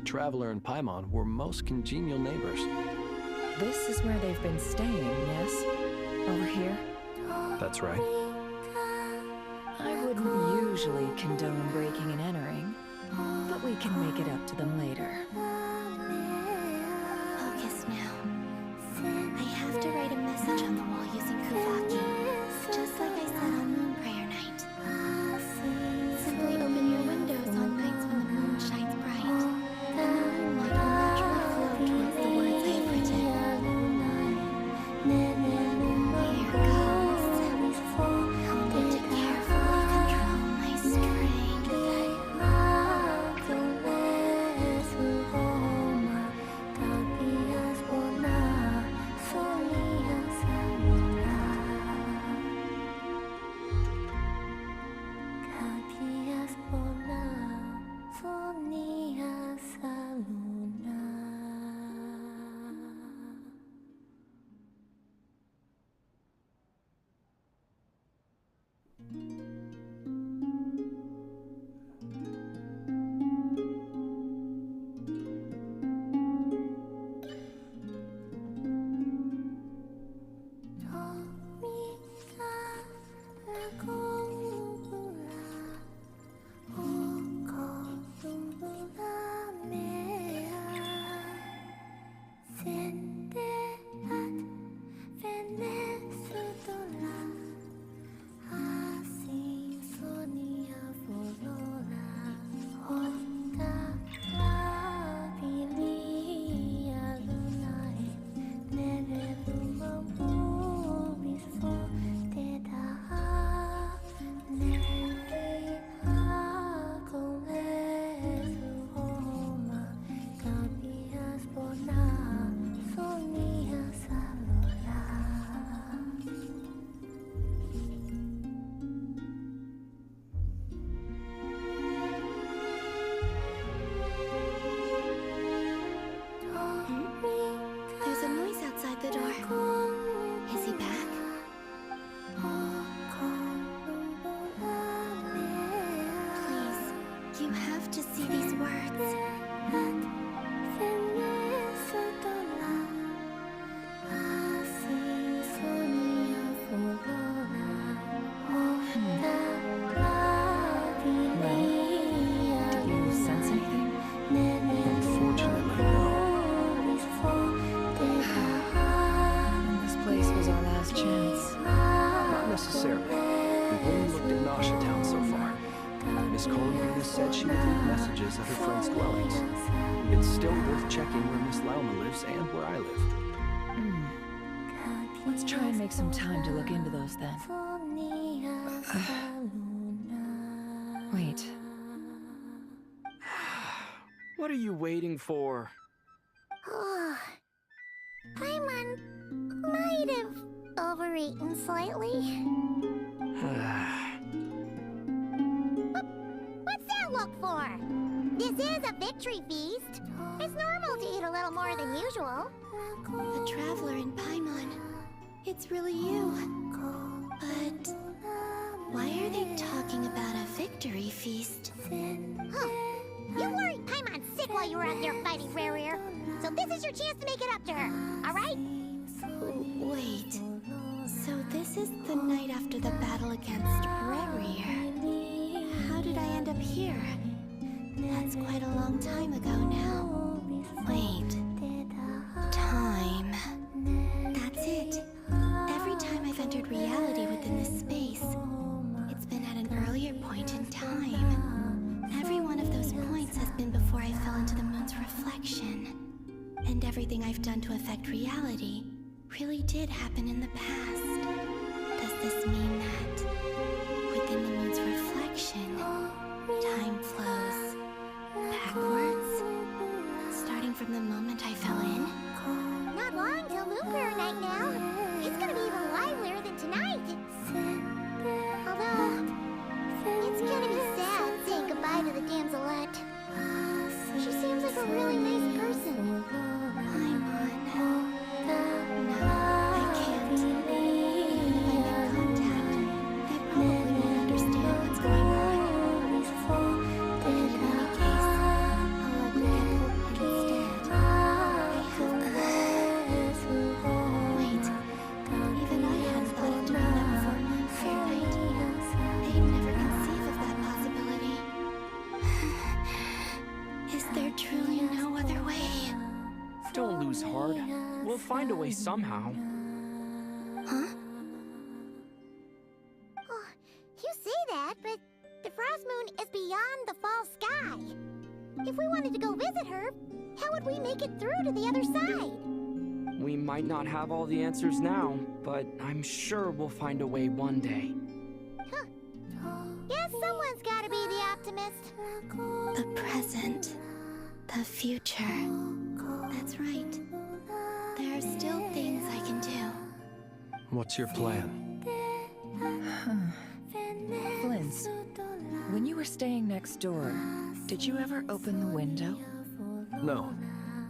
Traveler and Paimon were most congenial neighbors. This is where they've been staying, yes? Over here? That's right. I wouldn't usually condone breaking and entering, but we can make it up to them later. Focus now. I have to write a message on the wall using Kuvaki, just like I said on Moon Prayer Night. Simply open your windows on nights when the moon shines bright. Then the moonlight will naturally flow towards the words I have written. Here goes. I'll need to carefully control my strength. You have to see these words. Do you sense anything? Unfortunately, no. And this place was our last chance. Not necessarily. We've only looked at Nasha Town so far. Miss Columbina said she would leave messages at her friends' dwellings. It's still worth checking where Miss Lauma lives and where I live. Let's try and make some time to look into those then. Wait. What are you waiting for? Paimon might have overeaten slightly. What's that look for? This is a victory feast. It's normal to eat a little more than usual. The traveler in Paimon. It's really you. But why are they talking about a victory feast? Huh. You worried Paimon sick while you were out there fighting Rarier. So this is your chance to make it up to her, alright? Wait. So this is the night after the battle against Rarier. How did I end up here? That's quite a long time ago now. Wait. Time. That's it. Every time I've entered reality within this space, it's been at an earlier point in time. Every one of those points has been before I fell into the moon's reflection. And everything I've done to affect reality really did happen in the past. Does this mean that within the moon's reflection, time flows backwards? Starting from the moment I fell in? Not long till Moon Prayer Night now. It's gonna be even livelier than tonight. Although, it's gonna be sad saying goodbye to the damselette. She seems like a really nice person. Paimon. No, I can't. Even if I make contact, they probably won't understand what's going on. In any case, I'll likely get pulled in instead. Wait, even I hadn't thought of doing that before Moon Fair Night. They'd never conceive of that possibility. Is there truly no other way? Don't lose heart. We'll find a way somehow. Huh? Oh, you say that, but the Frost Moon is beyond the fall sky. If we wanted to go visit her, how would we make it through to the other side? We might not have all the answers now, but I'm sure we'll find a way one day. Huh. Guess someone's gotta be the optimist. The present. The future. That's right. There are still things I can do. What's your plan? Flint's, when you were staying next door, did you ever open the window? No.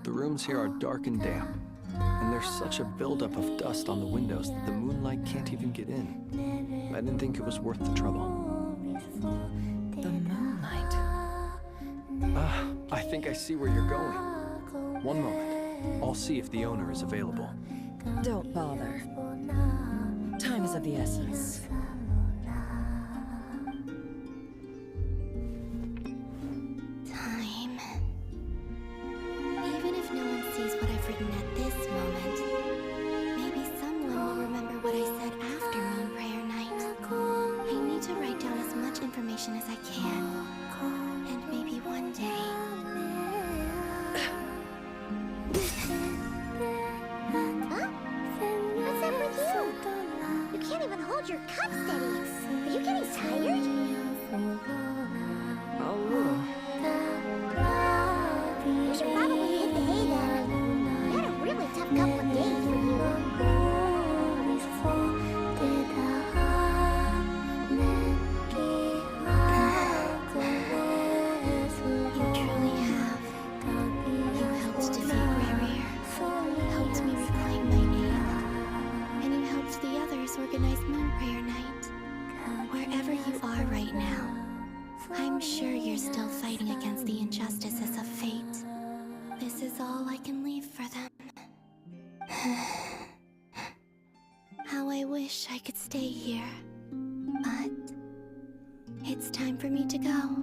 The rooms here are dark and damp. And there's such a buildup of dust on the windows that the moonlight can't even get in. I didn't think it was worth the trouble. The moonlight. I think I see where you're going. One moment. I'll see if the owner is available. Don't bother. Time is of the essence. Time. Even if no one sees what I've written at this moment, maybe someone will remember what I said after Moon Prayer Night. I need to write down as much information as I can. And maybe one day... Huh? What's up with you? You can't even hold your cup steady. Are you getting tired? A little. You should probably hit the hay then. We had a really tough couple of days for you. I'm sure you're still fighting against the injustices of fate. This is all I can leave for them. How I wish I could stay here. But it's time for me to go.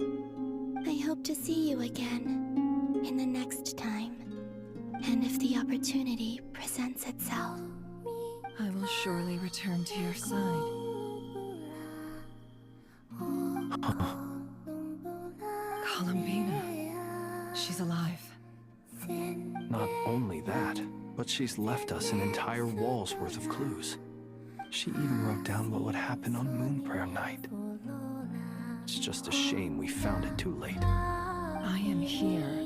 I hope to see you again in the next time. And if the opportunity presents itself. I will surely return to your side. Columbina. She's alive. Not only that, but she's left us an entire wall's worth of clues. She even wrote down what would happen on Moon Prayer Night. It's just a shame we found it too late. I am here.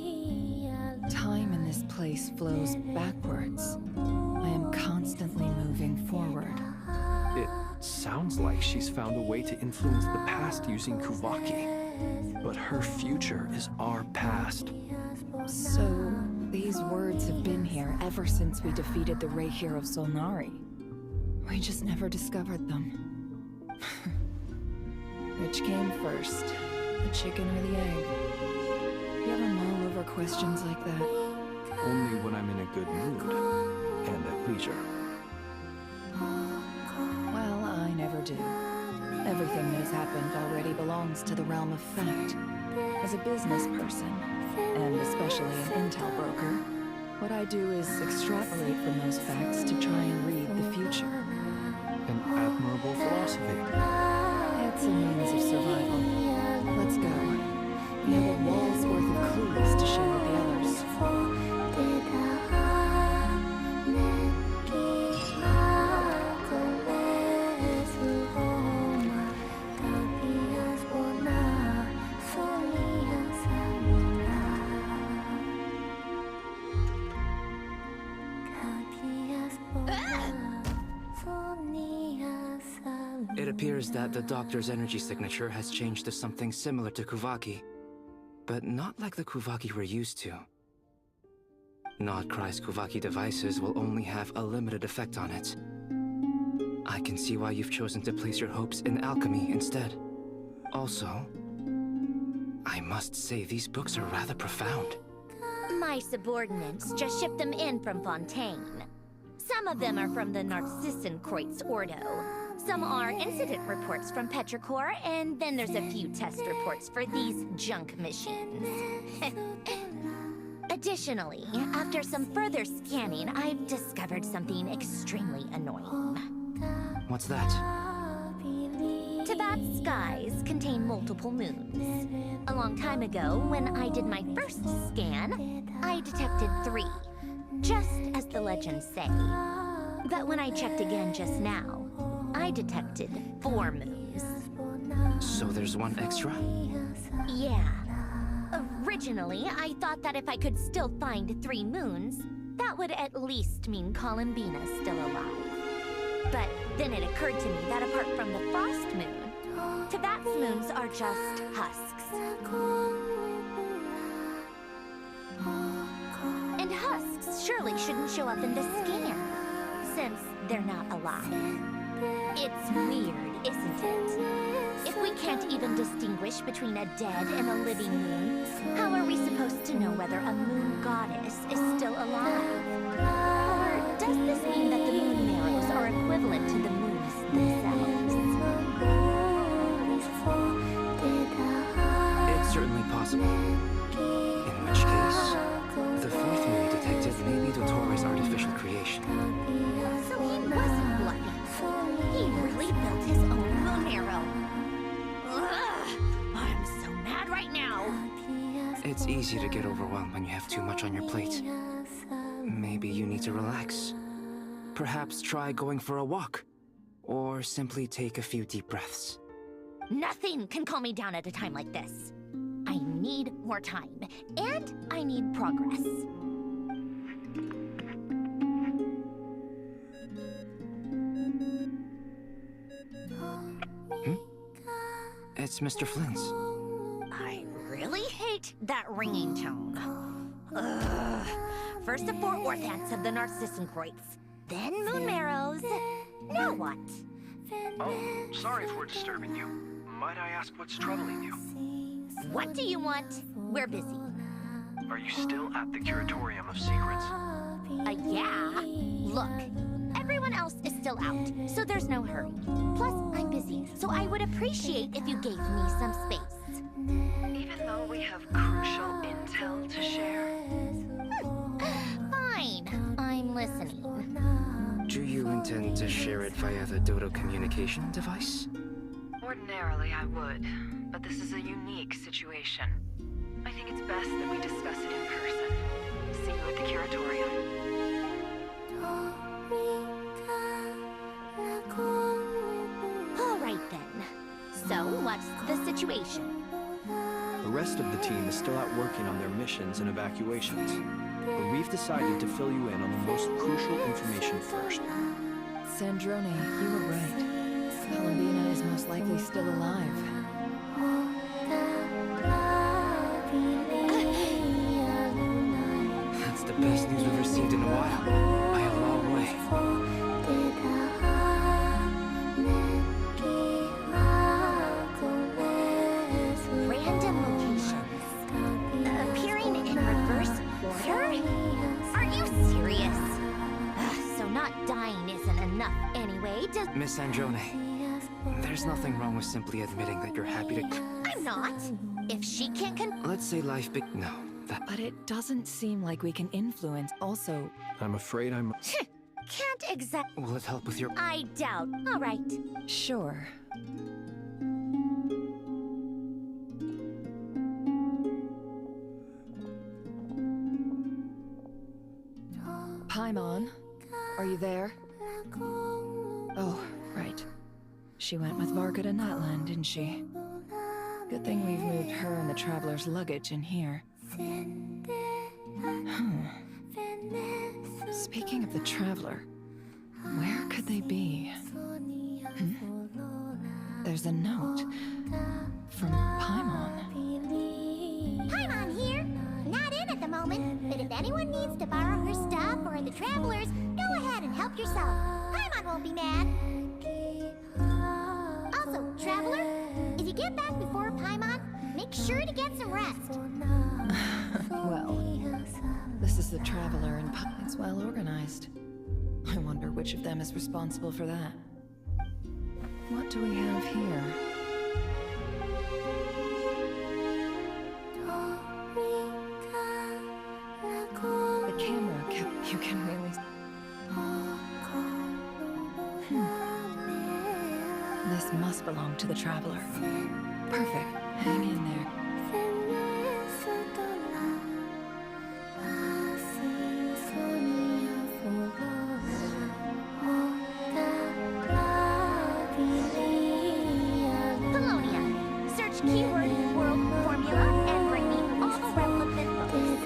Time in this place flows backwards. I am constantly moving forward. It sounds like she's found a way to influence the past using Kuvaki. But her future is our past. So, these words have been here ever since we defeated the Rayhir of Solnari. We just never discovered them. Which came first, the chicken or the egg? You ever mull over questions like that? Only when I'm in a good mood and at leisure. Well, I never do. Everything that has happened already belongs to the realm of fact. As a business person, and especially an intel broker, what I do is extrapolate from those facts to try and read the future. An admirable philosophy. It's a means of survival. Let's go. We have a wall's worth of clues to share with the others. It appears that the doctor's energy signature has changed to something similar to Kuvaki, but not like the Kuvaki we're used to. Nodcry's Kuvaki devices will only have a limited effect on it. I can see why you've chosen to place your hopes in alchemy instead. Also, I must say these books are rather profound. My subordinates just shipped them in from Fontaine. Some of them are from the Narcissenkreuz Ordo. Some are incident reports from Petrichor, and then there's a few test reports for these junk machines. Additionally, after some further scanning, I've discovered something extremely annoying. What's that? Tibet's skies contain multiple moons. A long time ago, when I did my first scan, I detected 3, just as the legends say. But when I checked again just now, I detected 4 moons. So there's one extra? Yeah. Originally, I thought that if I could still find 3 moons, that would at least mean Columbina's still alive. But then it occurred to me that apart from the frost moon, Tibet's moons are just husks. And husks surely shouldn't show up in the scan, since they're not alive. It's weird, isn't it? If we can't even distinguish between a dead and a living moon, how are we supposed to know whether a moon goddess is still alive? Or does this mean that the moon marrows are equivalent to the moons themselves? It's certainly possible. In which case, the 4th moon detected may be Dottoro's artificial creation. So he wasn't bluffing. He really built his own moon arrow. Ugh, I'm so mad right now. It's easy to get overwhelmed when you have too much on your plate. Maybe you need to relax. Perhaps try going for a walk. Or simply take a few deep breaths. Nothing can calm me down at a time like this. I need more time, and I need progress. It's Mr. Flynn's. I really hate that ringing tone. Ugh. First the 4 orthants of the Narcissenkreuz, then moon marrows. Now what? Oh, sorry if we're disturbing you. Might I ask what's troubling you? What do you want? We're busy. Are you still at the Curatorium of Secrets? Yeah. Look, everyone else is still out, so there's no hurry. Plus, I'm busy, so I would appreciate if you gave me some space. Even though we have crucial intel to share. Fine, I'm listening. Do you intend to share it via the Dodo communication device? Ordinarily, I would, but this is a unique situation. I think it's best that we discuss it in person. See you at the Curatorium. All right then. So, what's the situation? The rest of the team is still out working on their missions and evacuations. But we've decided to fill you in on the most crucial information first. Sandrone, you were right. Columbina is most likely still alive. That's the best news we've received in a while. By a long way. Random locations. Appearing in reverse order? Are you serious? So not dying isn't enough anyway, Miss Sandrone, there's nothing wrong with simply admitting that you're happy to... I'm not. If she can't Let's say life no. But it doesn't seem like we can influence. Also, I'm afraid I'm... Can't exact... Will it help with your... I doubt. All right. sure. Paimon, are you there? Oh, right. She went with Varka to Natlan, didn't she? Good thing we've moved her and the Traveler's luggage in here. Speaking of the Traveler, where could they be? There's a note from Paimon. Paimon here. Not in at the moment, but if anyone needs to borrow her stuff or the Travelers, go ahead and help yourself. Paimon won't be mad. Also, Traveler, if you get back before Paimon, make sure to get some rest. Well, this is the Traveler and it's well organized. I wonder which of them is responsible for that. What do we have here? The camera you can really... This must belong to the Traveler. Perfect. Hang in there. Polonia. Search keyword world formula and bring me all relevant books.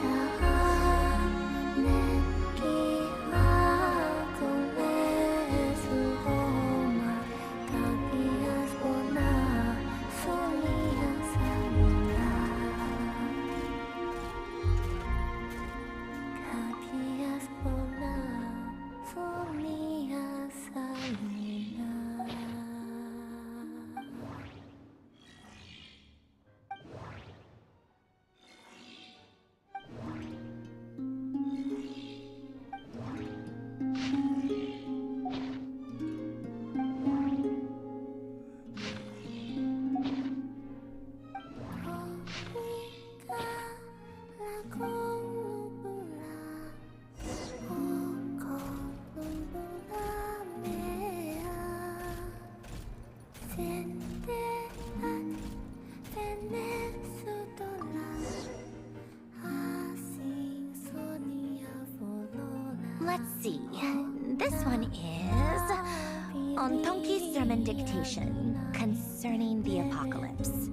Let's see. This one is on Tonki's sermon dictation concerning the apocalypse.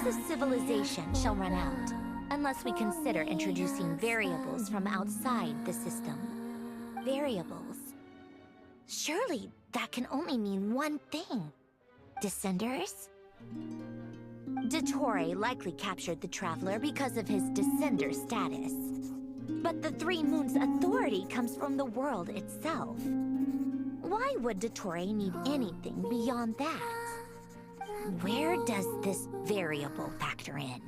Nexus civilization shall run out, unless we consider introducing variables from outside the system. Variables? Surely that can only mean one thing. Descenders? Dottore likely captured the Traveler because of his Descender status. But the Three Moons' authority comes from the world itself. Why would Dottore need anything beyond that? Where does this variable factor in?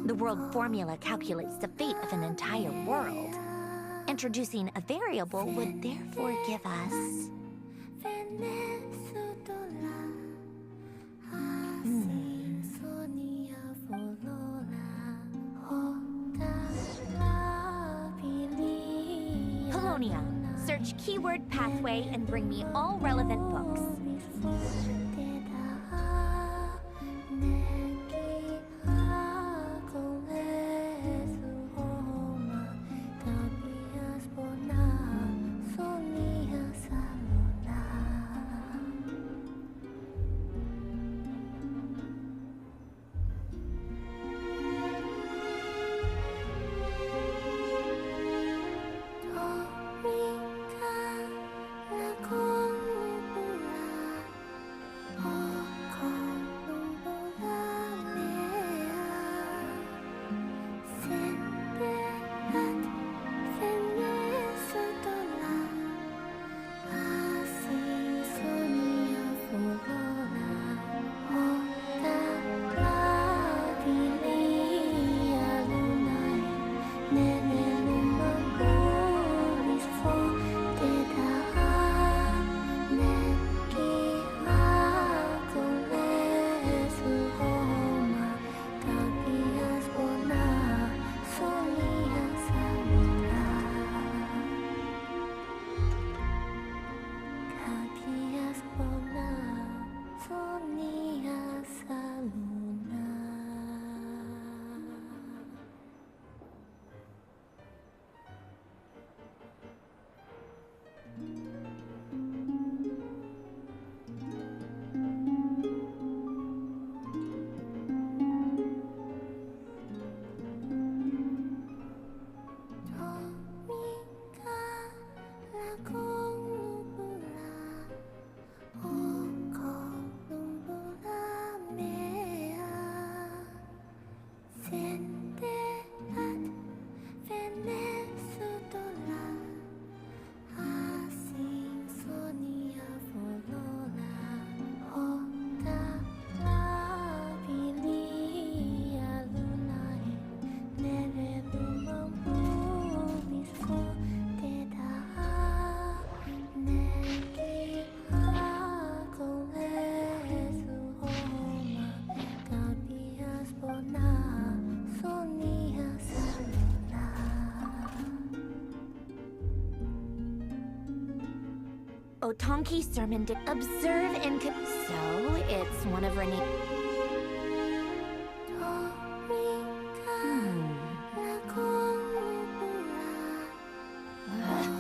The world formula calculates the fate of an entire world. Introducing a variable would therefore give us... Polonia, search keyword pathway and bring me all relevant books. Otonki sermon did observe and so it's one of Renee.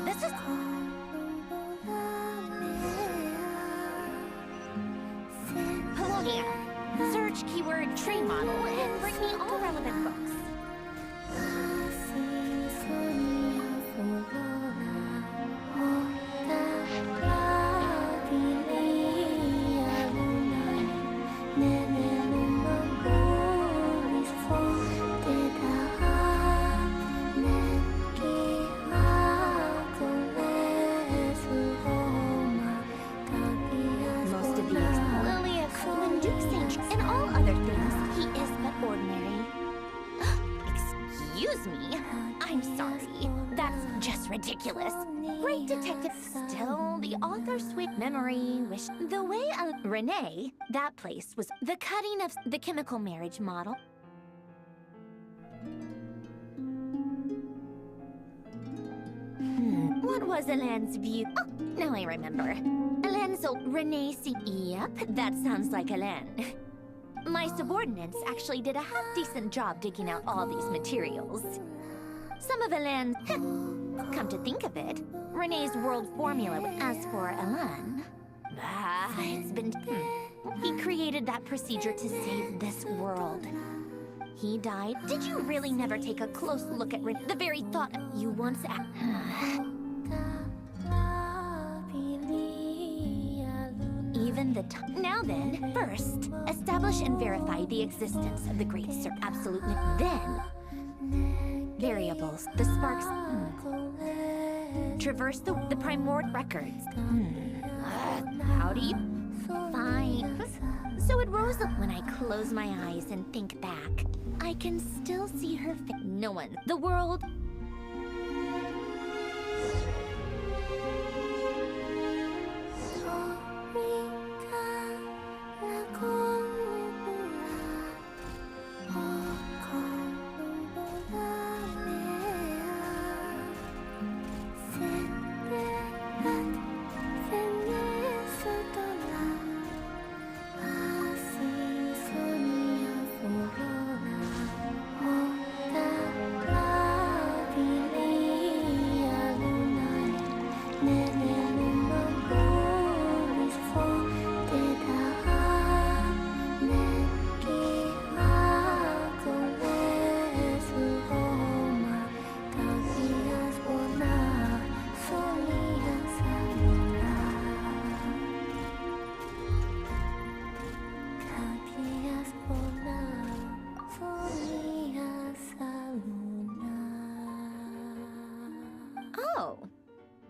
This is Polonia. Search keyword tree model and bring me all relevant books. Ridiculous. Great detective. Still, the author's sweet memory wish. The way Renee, that place was the cutting of the chemical marriage model. What was Elaine's view? Oh, now I remember. Elaine's Renee Yep, that sounds like Elaine. My subordinates actually did a half-decent job digging out all these materials. Some of Elaine's... Come to think of it, Renee's world formula. As for Elaine, it's been... He created that procedure to save this world. He died. Did you really never take a close look at the very thought you once Even the Now then, first, establish and verify the existence of the Great Sir. Absolutely. Then, variables, the sparks. Traverse the primordial records. How do you? Fine. So it rose up when I close my eyes and think back. I can still see her face. No one. The world.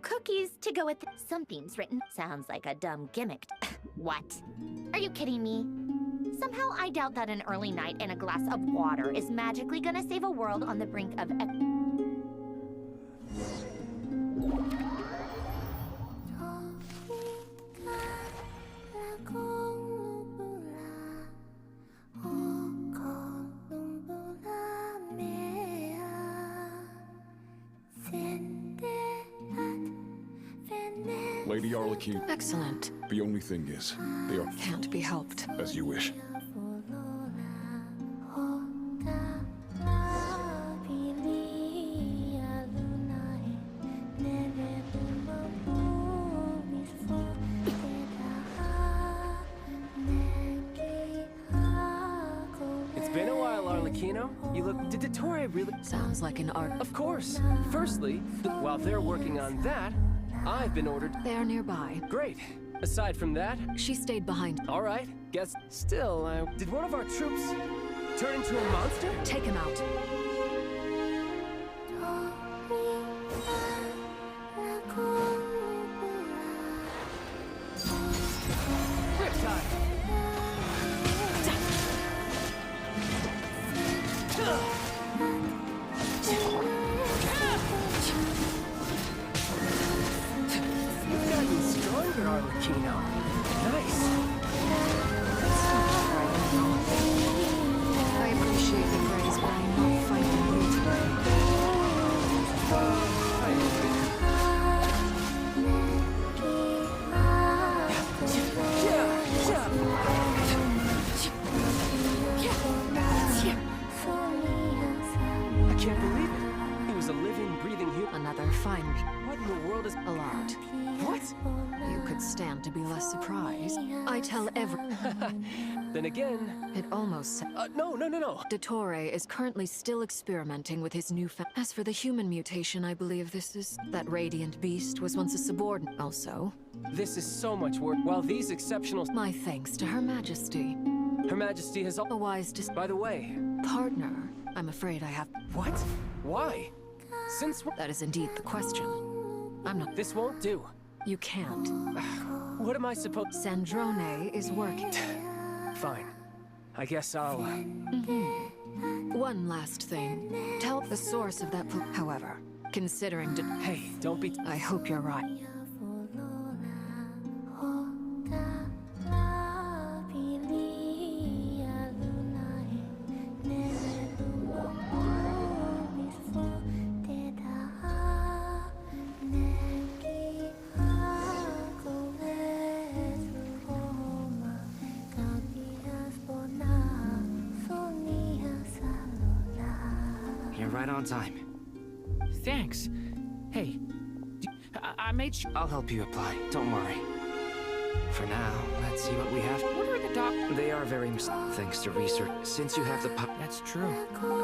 Cookies to go with something's written. Sounds like a dumb gimmick. What? Are you kidding me? Somehow I doubt that an early night and a glass of water is magically gonna save a world on the brink of Lady Arlequin. Excellent. The only thing is, they are... Can't be helped. As you wish. It's been a while, Arlecchino. You look... Did Dottore really... Sounds like an art... Of course. Firstly, while they're working on that, I've been ordered... They're nearby. Great. Aside from that... She stayed behind. All right. Guess... Still, did one of our troops turn into a monster? Take him out. Riptide! You've gotten stronger, Arlecchino. Nice. I appreciate the praise, but I'm not fighting you today. I can't believe it. He was a living, breathing human. Another fine. What in the world is... A lot. What? You could stand to be less surprised. I tell Then again... It almost... No. Dottore is currently still experimenting with his new As for the human mutation, I believe this is... That radiant beast was once a subordinate. Also... This is so much work. While these exceptional... My thanks to Her Majesty. Her Majesty has... A wise... By the way... Partner, I'm afraid I have... What? Why? Since... That is indeed the question. I'm not... This won't do. You can't. What am I supposed... Sandrone is working. Fine. I guess I'll... One last thing. Tell the source of that... However, considering... Hey, don't be... I hope you're right. Right on time. Thanks. Hey, I made sure... I'll help you apply, don't worry. For now, let's see what we have. What are the doc? They are very thanks to research. Since you have the That's true.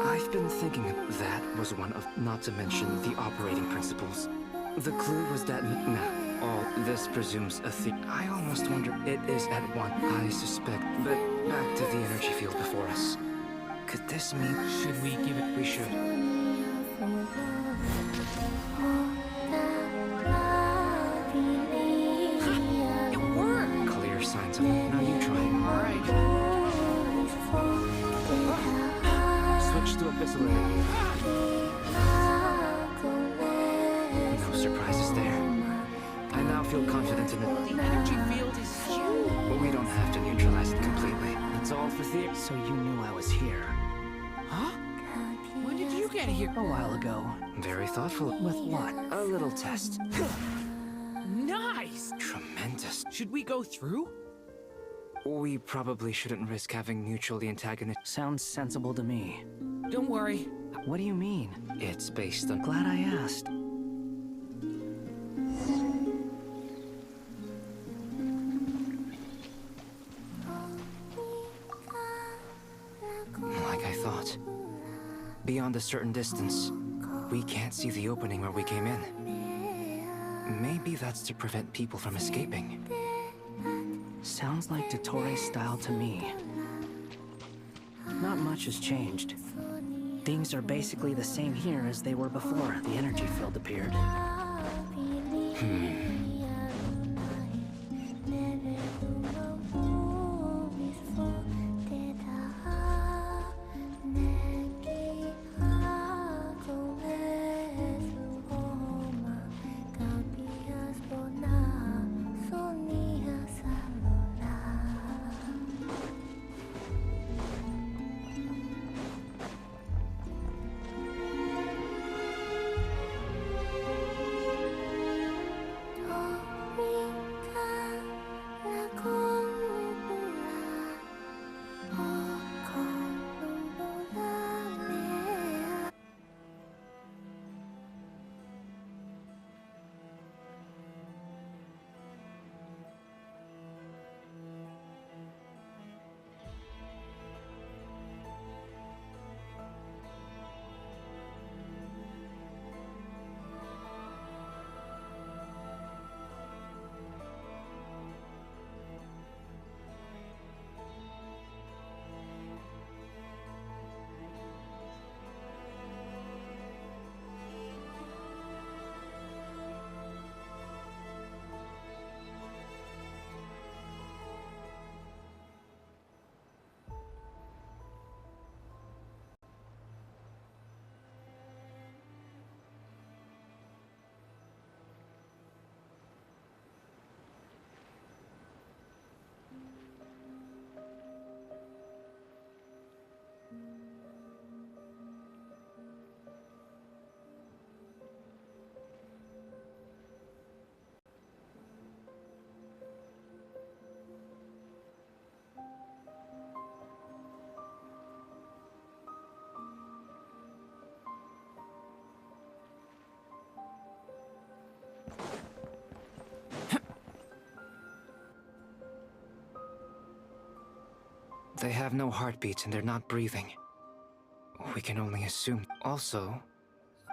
I've been thinking that was one of, not to mention the operating principles. The clue was that now, all this presumes a I almost wonder it is at one, I suspect. But back to the energy field before us. Could this mean... Should we give it... We should. It worked! Clear signs of... Now you try. Alright. Switch to abyssal energy. No surprises there. I now feel confident in it. The energy field is huge. But we don't have to neutralize it completely. It's all for theory. So you knew I was here. Huh? When did you get here? A while ago. Very thoughtful. With what? A little test. Nice! Tremendous. Should we go through? We probably shouldn't risk having mutually antagonistic. Sounds sensible to me. Don't worry. What do you mean? It's based on... Glad I asked. Like I thought. Beyond a certain distance, we can't see the opening where we came in. Maybe that's to prevent people from escaping. Sounds like Dottore style to me. Not much has changed. Things are basically the same here as they were before the energy field appeared. They have no heartbeats and they're not breathing. We can only assume. Also,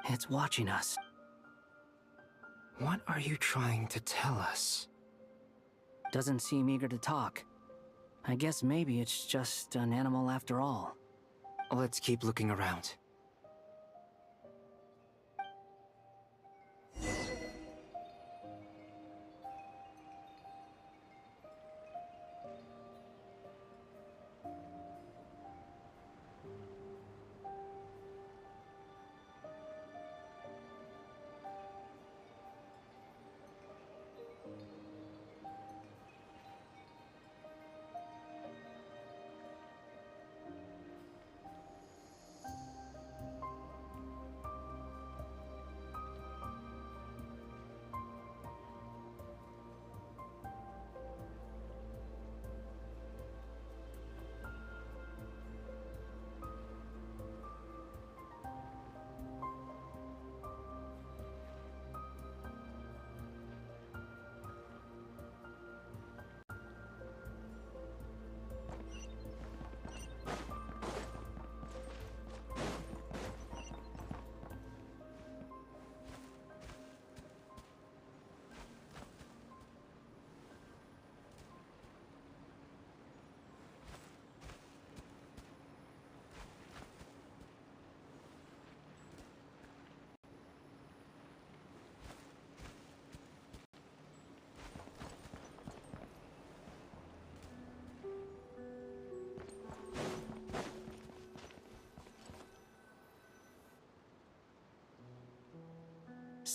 it's watching us. What are you trying to tell us? Doesn't seem eager to talk. I guess maybe it's just an animal after all. Let's keep looking around.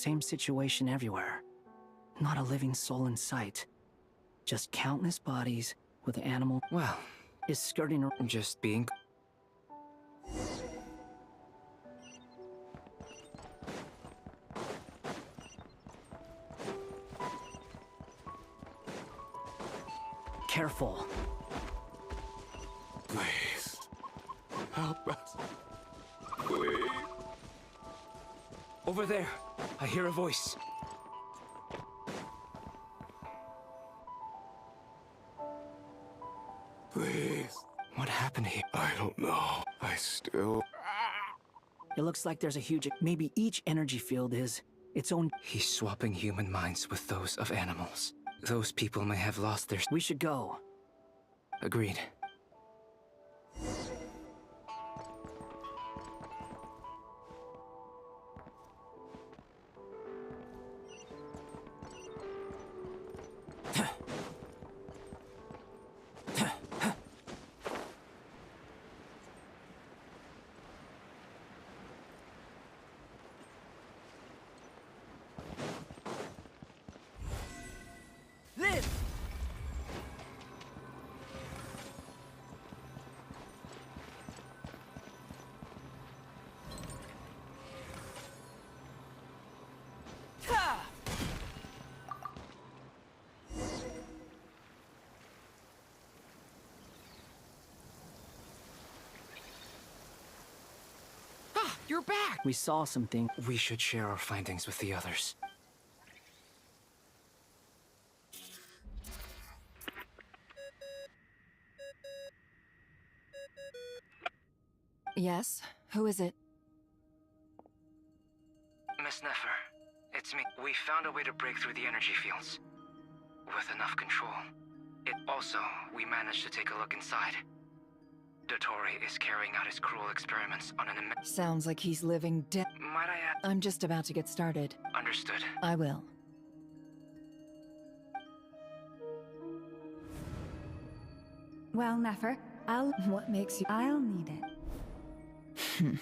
same situation everywhere. Not a living soul in sight. Just countless bodies with animal... Well, is skirting... Just being... Careful. Please. Help us. Please. Over there. I hear a voice. Please. What happened here? I don't know. I still... It looks like there's a huge... Maybe each energy field is its own... He's swapping human minds with those of animals. Those people may have lost their... We should go. Agreed. You're back! We saw something. We should share our findings with the others. Yes? Who is it? Miss Nefer, it's me. We found a way to break through the energy fields. With enough control. We managed to take a look inside. Dottore is carrying out his cruel experiments on an Sounds like he's living dead. Might I add? I'm just about to get started. Understood. I will. Well, Nefer, What makes you... I'll need it.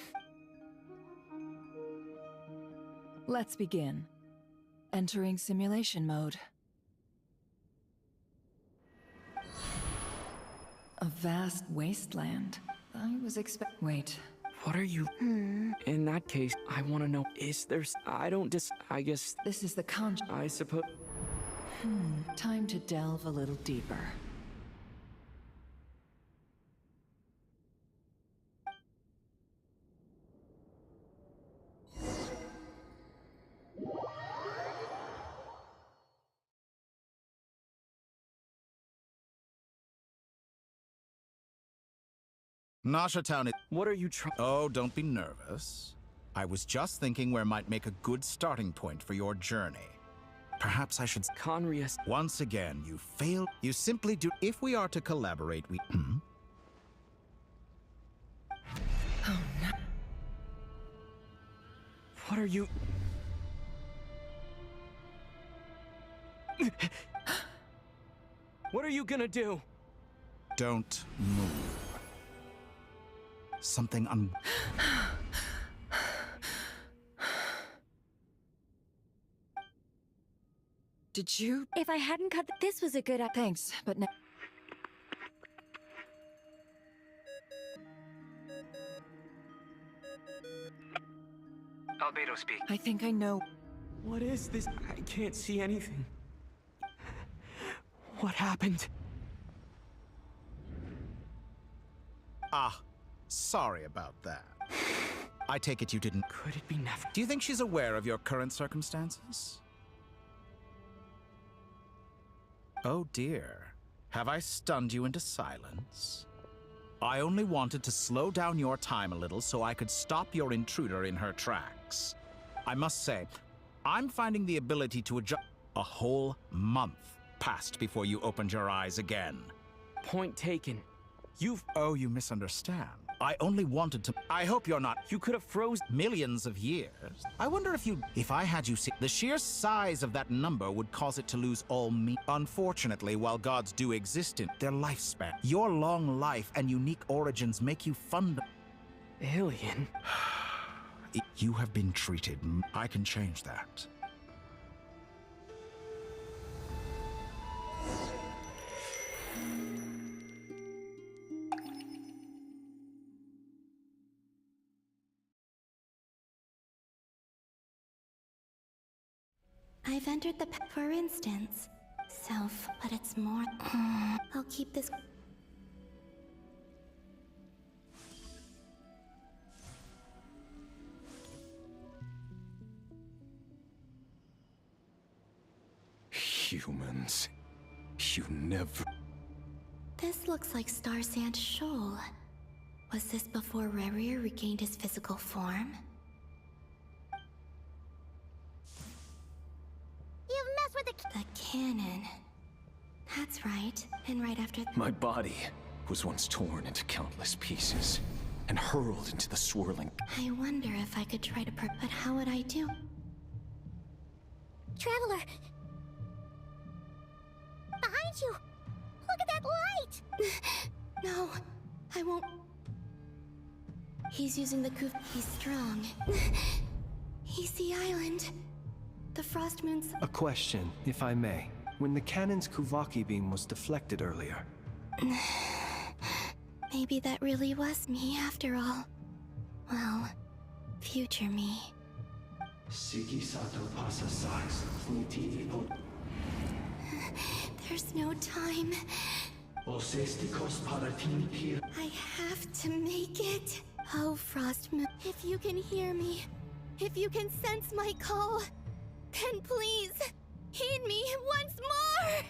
Let's begin. Entering simulation mode. A vast wasteland. I was Wait. What are you... In that case, I want to know, is there... I guess... This is the I suppose... Time to delve a little deeper. Nasha Town is... What are you trying... Oh, don't be nervous. I was just thinking where might make a good starting point for your journey. Perhaps I should... Conrius... Once again, you fail. You simply do... If we are to collaborate, we... Oh, no. What are you... What are you gonna do? Don't move. Something Did you... If I hadn't cut this was a good... Thanks, but no... Albedo speak. I think I know... What is this? I can't see anything. What happened? Ah, sorry about that. I take it you didn't... Could it be Nefer? Do you think she's aware of your current circumstances? Oh dear. Have I stunned you into silence? I only wanted to slow down your time a little so I could stop your intruder in her tracks. I must say, I'm finding the ability to adjust... A whole month passed before you opened your eyes again. Point taken. Oh, you misunderstand. I only wanted to... I hope you're not... You could have frozen... Millions of years. I wonder if I had you see... The sheer size of that number would cause it to lose all Unfortunately, while gods do exist in their lifespan, your long life and unique origins make you Alien? You have been treated. I can change that. I've entered the for instance. Self, but it's more. I'll keep this. Humans. You never... This looks like Star Sand Shoal. Was this before Rerir regained his physical form? You've messed with the cannon. That's right. And right after... My body was once torn into countless pieces and hurled into the swirling... I wonder if I could try to but how would I do? Traveler! Behind you! Look at that light! No, I won't. He's using the Kuf. He's strong. He's the island. The frost moon's... A question, if I may. When the cannon's Kuvaki beam was deflected earlier... Maybe that really was me after all. Well, future me. There's no time. I have to make it. Oh, Frost Moon, if you can hear me, if you can sense my call, then please, heed me once more!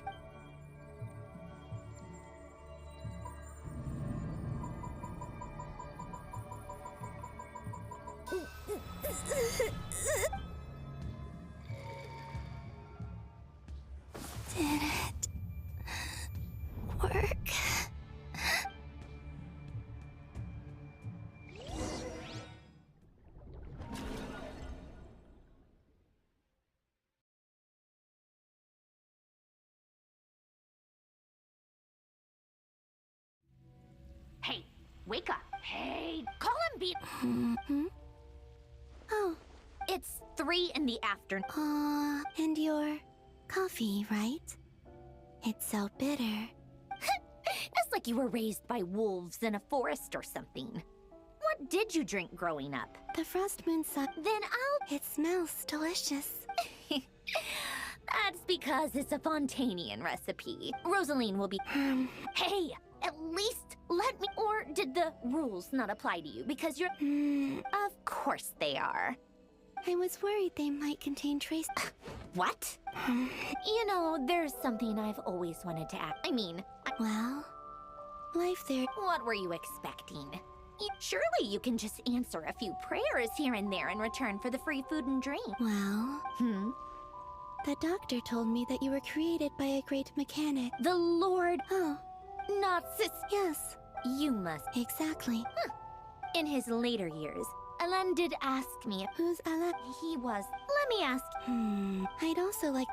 Did it work? Hey, wake up. Hey, Columbina. Oh, It's 3 in the afternoon. and your coffee, right? It's so bitter. It's like you were raised by wolves in a forest or something. What did you drink growing up? The Frost Moon sun. Then I'll... It smells delicious. That's because it's a Fontanian recipe. Rosaline will be... Hey, at least let me... Or did the rules not apply to you because you're... Of course they are. I was worried they might contain trace... What? You know, there's something I've always wanted to ask. I mean... Well, life there... What were you expecting? Surely you can just answer a few prayers here and there in return for the free food and drink. Well... The doctor told me that you were created by a great mechanic. The Lord... Oh. Not sis... Yes. You must... Exactly. In his later years, Alan did ask me... Who's Alan? He was... Let me ask... I'd also like...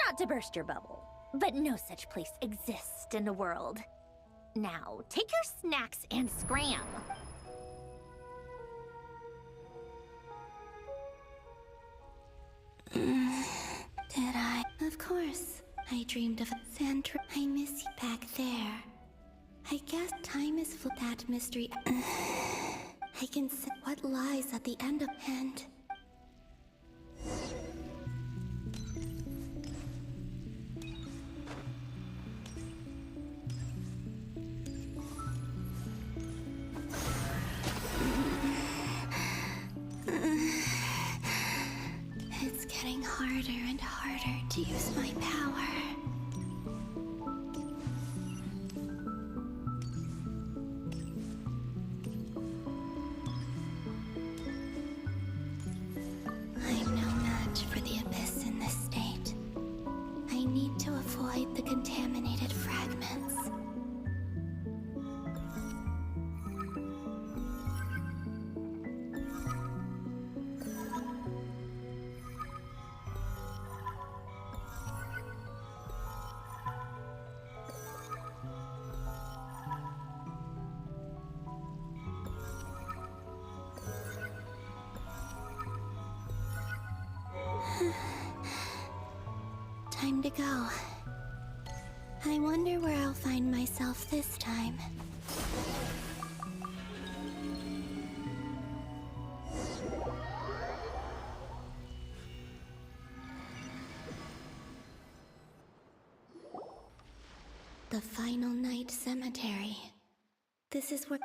Not to burst your bubble, but no such place exists in the world. Now, take your snacks and scram. Did I? Of course. I dreamed of Sandra. I miss you back there. I guess time is for that mystery. I can see what lies at the end of end. It's getting harder and harder to use my power. I'm no match for the Abyss in this state. I need to avoid the contaminated fragments. Time to go. I wonder where I'll find myself this time. The final night cemetery. This is where...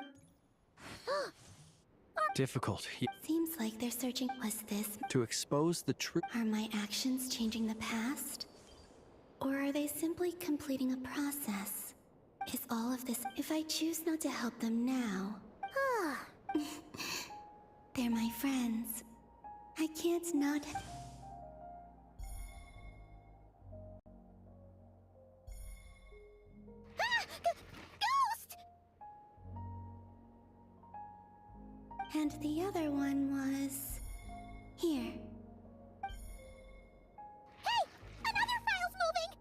Difficult. Seems like they're searching... Was this... To expose the truth. Are my actions changing the past? Or are they simply completing a process? Is all of this... If I choose not to help them now... They're my friends. I can't not... Ghost! And the other one was... here. Hey! Another file's moving!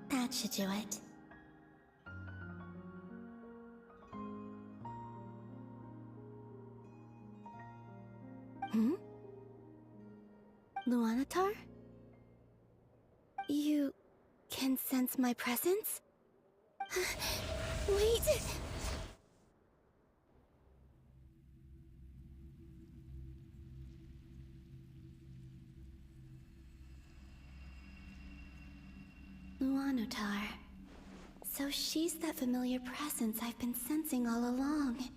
That should do it. Luanatar? You can sense my presence? Wait! Luanatar. So she's that familiar presence I've been sensing all along.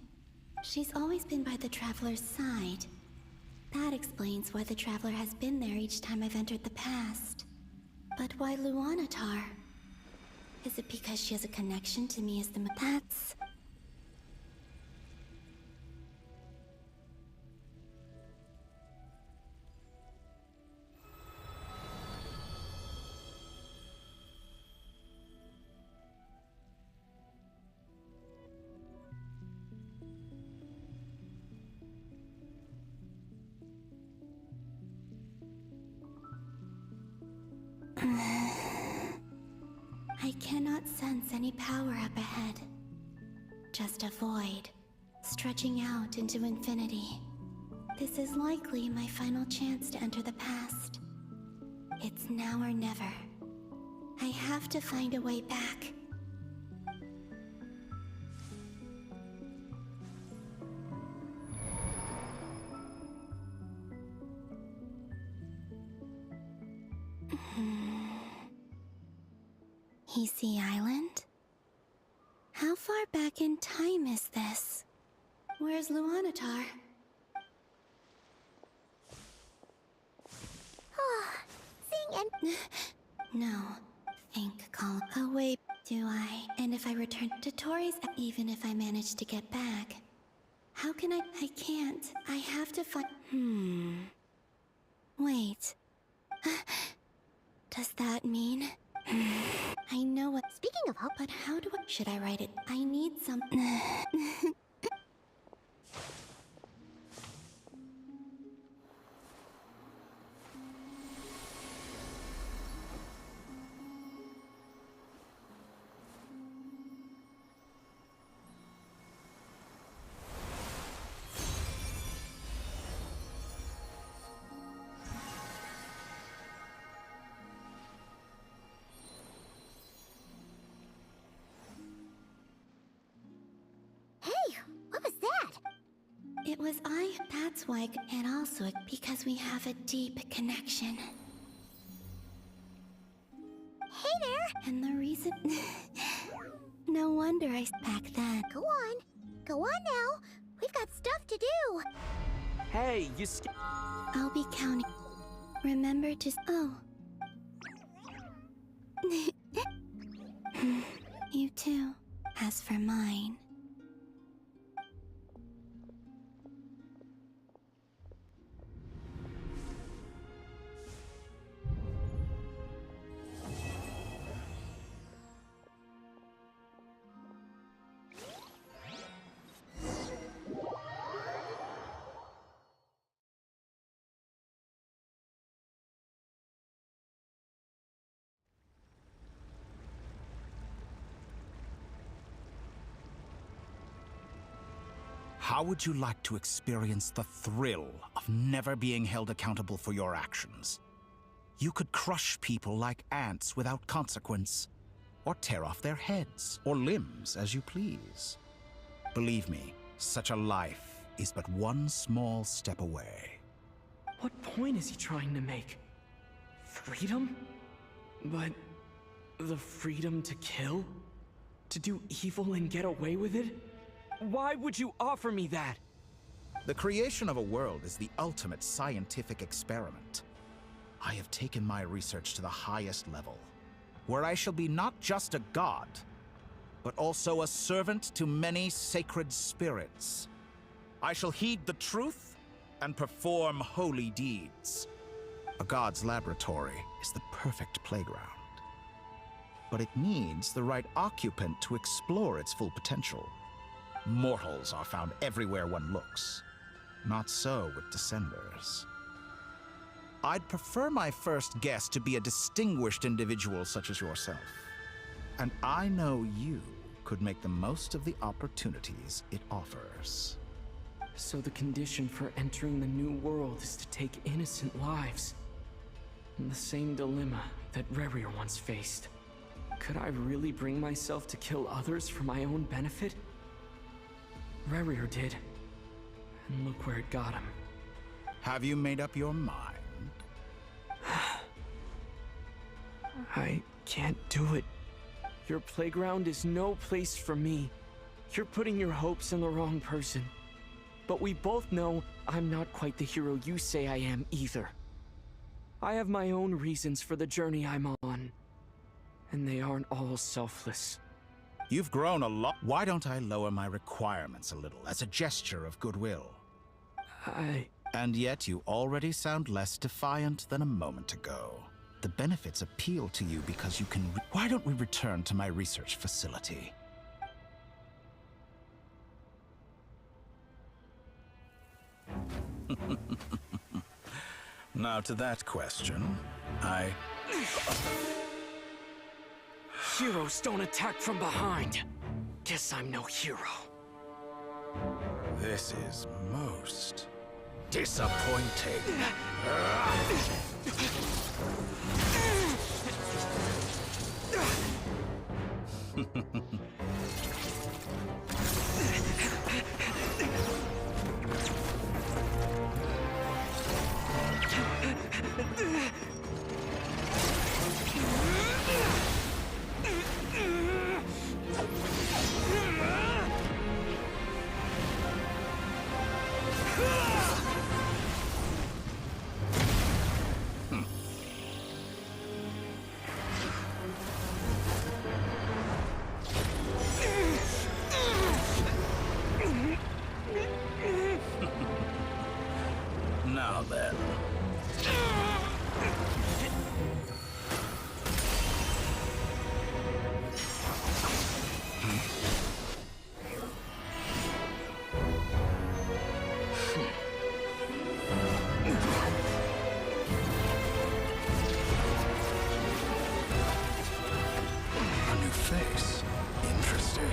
She's always been by the Traveler's side. That explains why the Traveler has been there each time I've entered the past. But why Luanatar? Is it because she has a connection to me as the... That's... I cannot sense any power up ahead. Just a void, stretching out into infinity. This is likely my final chance to enter the past. It's now or never. I have to find a way back. Easy Island? How far back in time is this? Where's Luanatar? Seeing and... No. Think, call. Oh wait, do I? And if I return to Tori's, even if I manage to get back, how can I can't. I have to find... Wait. Does that mean... I know what... Speaking of hope, but how do I... Should I write it? I need some... It was I. That's why. And also because we have a deep connection. Hey there! And the reason... No wonder I... Back then. Go on. Go on now. We've got stuff to do. Hey, you I'll be counting. Remember to... Oh. You too. As for mine... How would you like to experience the thrill of never being held accountable for your actions? You could crush people like ants without consequence, or tear off their heads or limbs as you please. Believe me, such a life is but one small step away. What point is he trying to make? Freedom? But the freedom to kill? To do evil and get away with it? Why would you offer me that? The creation of a world is the ultimate scientific experiment. I have taken my research to the highest level, where I shall be not just a god, but also a servant to many sacred spirits. I shall heed the truth and perform holy deeds. A god's laboratory is the perfect playground, but it needs the right occupant to explore its full potential. Mortals are found everywhere one looks. Not so with Descenders. I'd prefer my first guest to be a distinguished individual such as yourself. And I know you could make the most of the opportunities it offers. So the condition for entering the new world is to take innocent lives. The same dilemma that Rerir once faced. Could I really bring myself to kill others for my own benefit? Rerir did. And look where it got him. Have you made up your mind? I can't do it. Your playground is no place for me. You're putting your hopes in the wrong person. But we both know I'm not quite the hero you say I am either. I have my own reasons for the journey I'm on. And they aren't all selfless. You've grown a lot. Why don't I lower my requirements a little as a gesture of goodwill? And yet you already sound less defiant than a moment ago. The benefits appeal to you because you can. Why don't we return to my research facility? Now to that question, Heroes don't attack from behind. Guess I'm no hero. This is most disappointing. Now then. A new face. Interesting.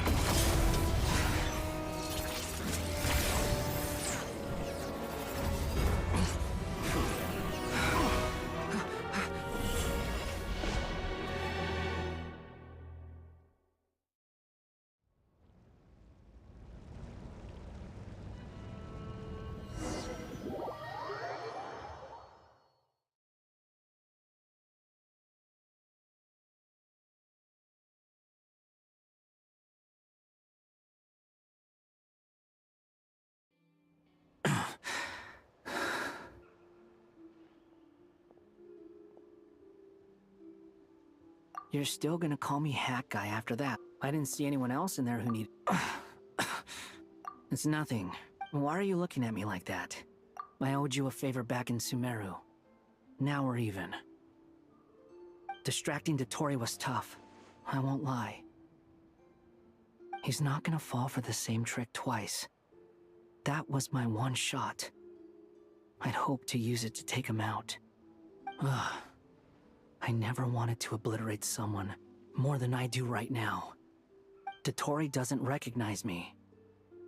You're still gonna call me Hat Guy after that. I didn't see anyone else in there who need... It's nothing. Why are you looking at me like that? I owed you a favor back in Sumeru. Now we're even. Distracting Dotori was tough. I won't lie. He's not gonna fall for the same trick twice. That was my one shot. I'd hoped to use it to take him out. Ugh. I never wanted to obliterate someone more than I do right now. Dotori doesn't recognize me.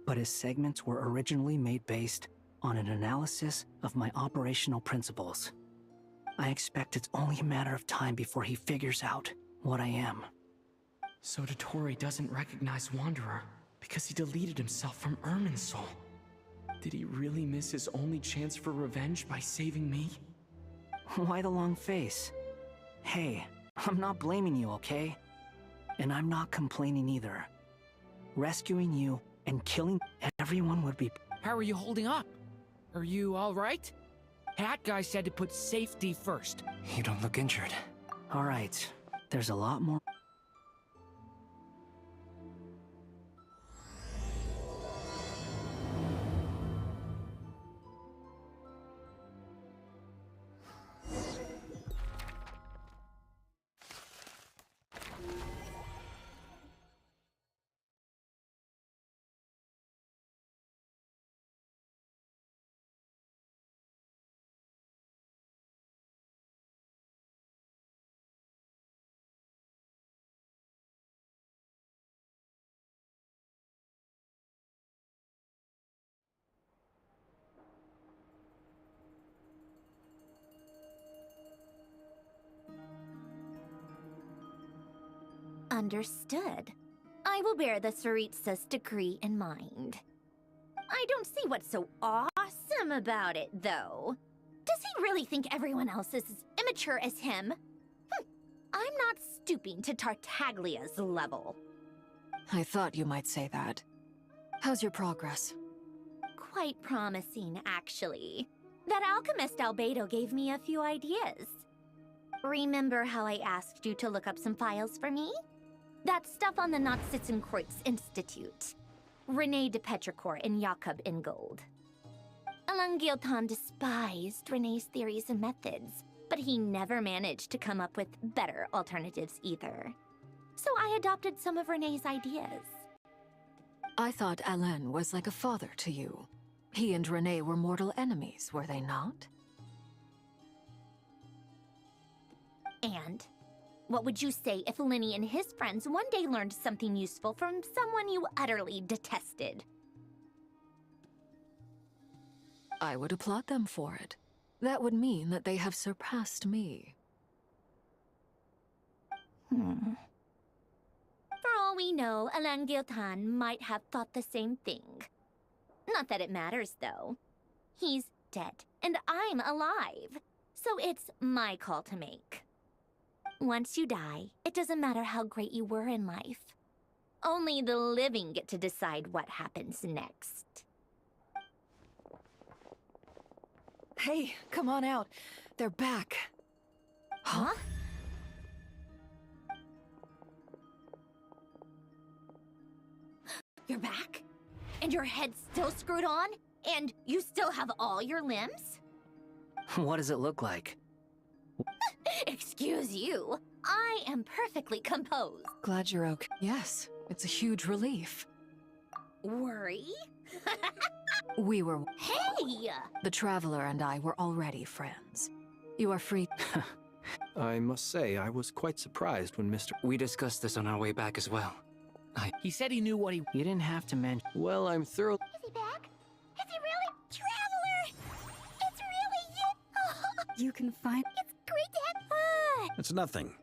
but his segments were originally made based on an analysis of my operational principles. I expect it's only a matter of time before he figures out what I am. So Dottore doesn't recognize Wanderer because he deleted himself from Irminsul. Did he really miss his only chance for revenge by saving me? Why the long face? Hey, I'm not blaming you, okay? And I'm not complaining either. Rescuing you and killing everyone would be... How are you holding up? Are you all right? Hat guy said to put safety first. You don't look injured. All right, there's a lot more... Understood. I will bear the Tsaritsa's decree in mind. I don't see what's so awesome about it, though. Does he really think everyone else is as immature as him? I'm not stooping to Tartaglia's level. I thought you might say that. How's your progress? Quite promising, actually. That alchemist Albedo gave me a few ideas. Remember how I asked you to look up some files for me? That stuff on the Nachtschitzenkreuz Institute. René de Petrichor and Jakob Ingold. Alain Guillotin despised René's theories and methods, but he never managed to come up with better alternatives either. So I adopted some of René's ideas. I thought Alain was like a father to you. He and René were mortal enemies, were they not? And what would you say if Lenny and his friends one day learned something useful from someone you utterly detested? I would applaud them for it. That would mean that they have surpassed me. For all we know, Alain Guillotin might have thought the same thing. Not that it matters, though. He's dead, and I'm alive. So it's my call to make. Once you die, it doesn't matter how great you were in life. Only the living get to decide what happens next. Hey, come on out. They're back. Huh? You're back? And your head's still screwed on? And you still have all your limbs? What does it look like? Excuse you. I am perfectly composed. Glad you're okay. Yes, it's a huge relief. Worry? We were... Hey! The Traveler and I were already friends. You are free... I must say, I was quite surprised when Mr. We discussed this on our way back as well. He said he knew what he... You didn't have to mention... Well, I'm thoroughly... Is he back? Is he really? Traveler! It's really you! You can find... It's great to have... It's nothing.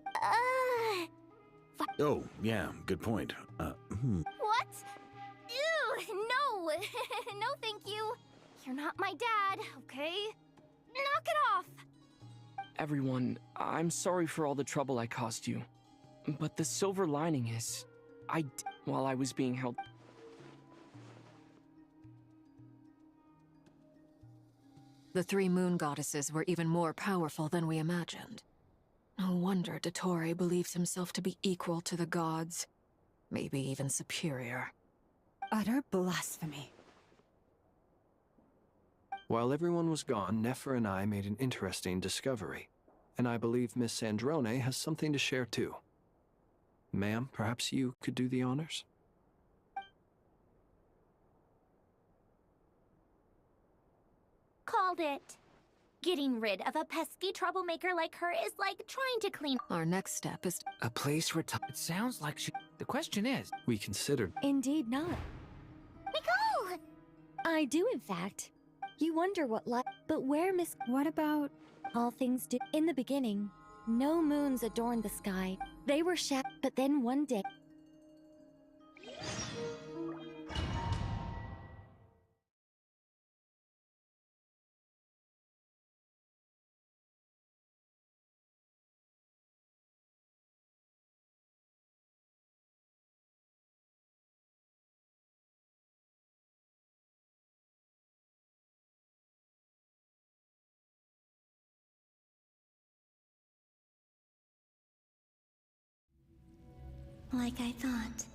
Oh, yeah, good point. What? Ew, no! No, thank you. You're not my dad, okay? Knock it off! Everyone, I'm sorry for all the trouble I caused you. But the silver lining is, while I was being held... The three moon goddesses were even more powerful than we imagined. No wonder Dottore believes himself to be equal to the gods. Maybe even superior. Utter blasphemy. While everyone was gone, Nefer and I made an interesting discovery. And I believe Miss Sandrone has something to share too. Ma'am, perhaps you could do the honors? Called it. Getting rid of a pesky troublemaker like her is like trying to clean... Our next step is... A place where... It sounds like she... The question is... We considered... Indeed not. Nicole! I do, in fact. You wonder what life... But where, Miss... What about... All things do... In the beginning, no moons adorned the sky. They were but then one day... Like I thought,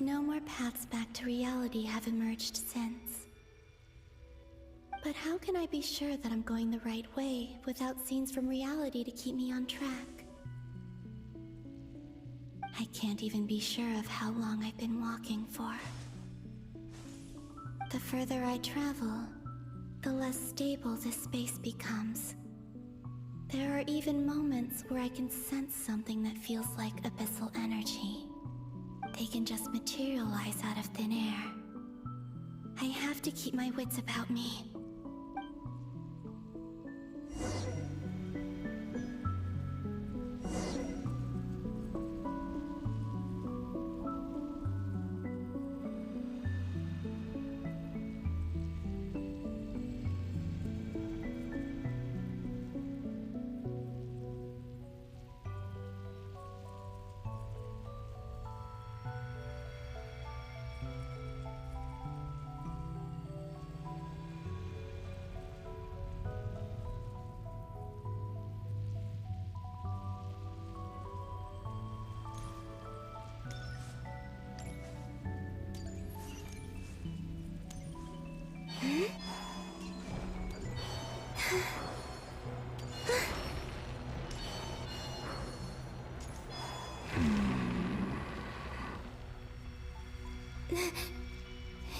no more paths back to reality have emerged since. But how can I be sure that I'm going the right way without scenes from reality to keep me on track? I can't even be sure of how long I've been walking for. The further I travel, the less stable this space becomes. There are even moments where I can sense something that feels like abyssal energy. They can just materialize out of thin air. I have to keep my wits about me.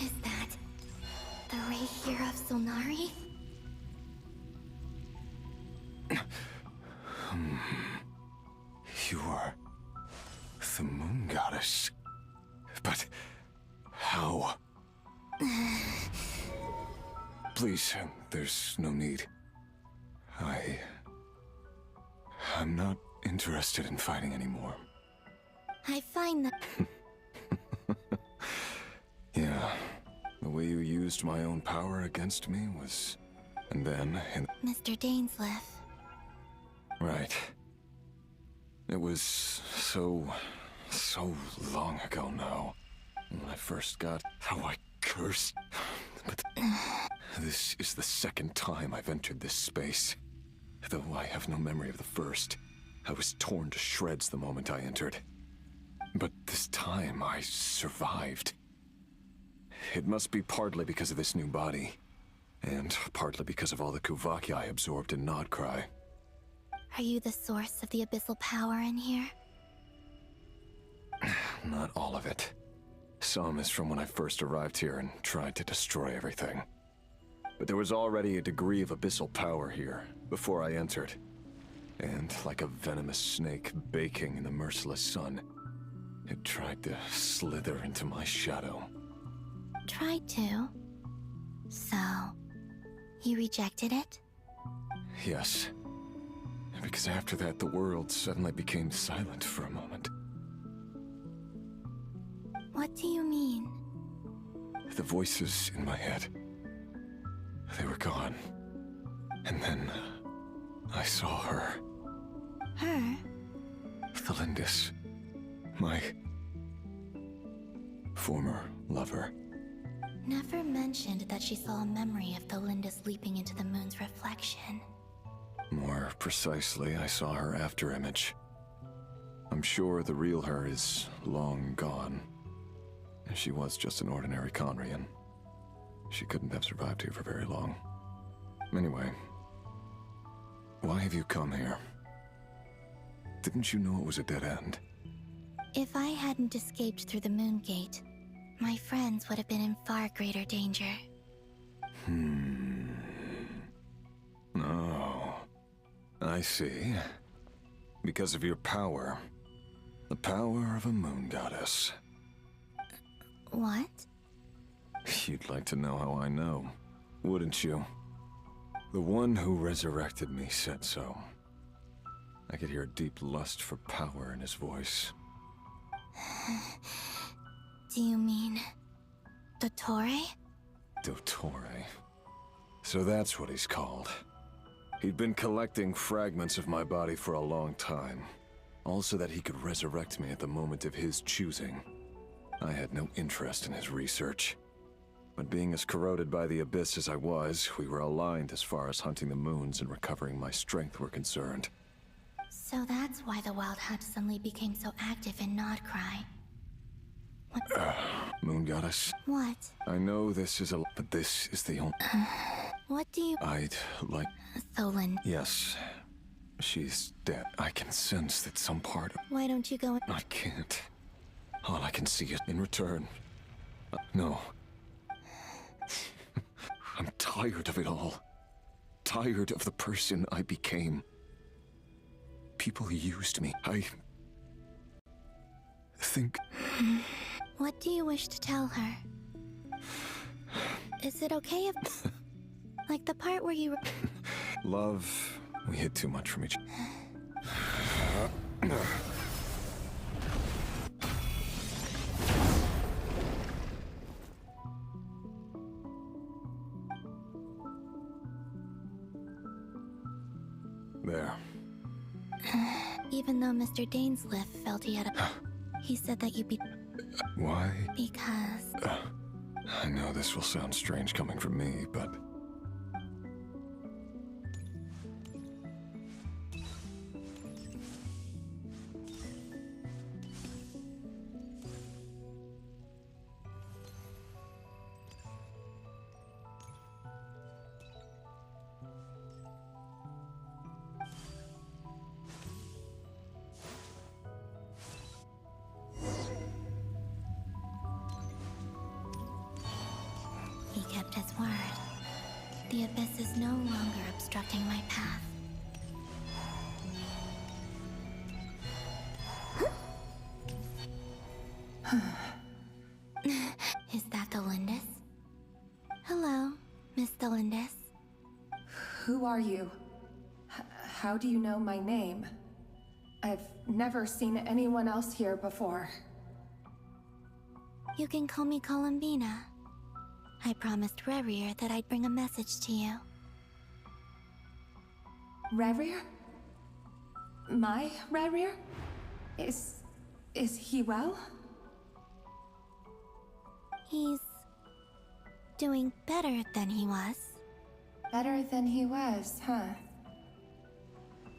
Is that the ray here of Solnari? You are the moon goddess. But how? Please, there's no need. I'm not interested in fighting anymore. I find that... Yeah, the way you used my own power against me was... And then... Mr. Dainsleif. Right. It was so long ago now. When I first got... How I cursed. But this is the second time I've entered this space. Though I have no memory of the first. I was torn to shreds the moment I entered. But this time I survived. It must be partly because of this new body. And partly because of all the Kuvaki I absorbed in Nodcry. Are you the source of the abyssal power in here? Not all of it. Some is from when I first arrived here and tried to destroy everything. But there was already a degree of abyssal power here, before I entered. And like a venomous snake baking in the merciless sun, it tried to slither into my shadow. Tried to? So... you rejected it? Yes. Because after that, the world suddenly became silent for a moment. What do you mean? The voices in my head, they were gone. And then I saw her. Her? Thelindis. My former lover. Never mentioned that she saw a memory of Thelindis leaping into the moon's reflection. More precisely, I saw her afterimage. I'm sure the real her is long gone. She was just an ordinary Conrian. She couldn't have survived here for very long. Anyway, why have you come here? Didn't you know it was a dead end? If I hadn't escaped through the moon gate, my friends would have been in far greater danger. Oh, I see. Because of your power. The power of a moon goddess. What? You'd like to know how I know, wouldn't you? The one who resurrected me said so. I could hear a deep lust for power in his voice. Do you mean... Dottore? Dottore. So that's what he's called. He'd been collecting fragments of my body for a long time. All so that he could resurrect me at the moment of his choosing. I had no interest in his research. But being as corroded by the Abyss as I was, we were aligned as far as hunting the moons and recovering my strength were concerned. So that's why the Wild Hunt suddenly became so active in Nodcry. Moon Goddess. What? I know this is but this is the only... What do you... I'd like... Tholen. Yes. She's dead. I can sense that some part of... Why don't you go... I can't. All I can see is in return. No. I'm tired of it all. Tired of the person I became. People used me. I... think... What do you wish to tell her? Is it okay if... like the part where you... Love... We hid too much from each... There. Even though Mr. Dainsliff felt he had a... he said that you'd be... Why? Because... I know this will sound strange coming from me, but... He kept his word. The Abyss is no longer obstructing my path. Is that the Lindis? Hello, Miss Lindis. Who are you? How do you know my name? I've never seen anyone else here before. You can call me Columbina. I promised Rerir that I'd bring a message to you. Rerir? My Rerir? Is he well? He's... doing better than he was. Better than he was, huh?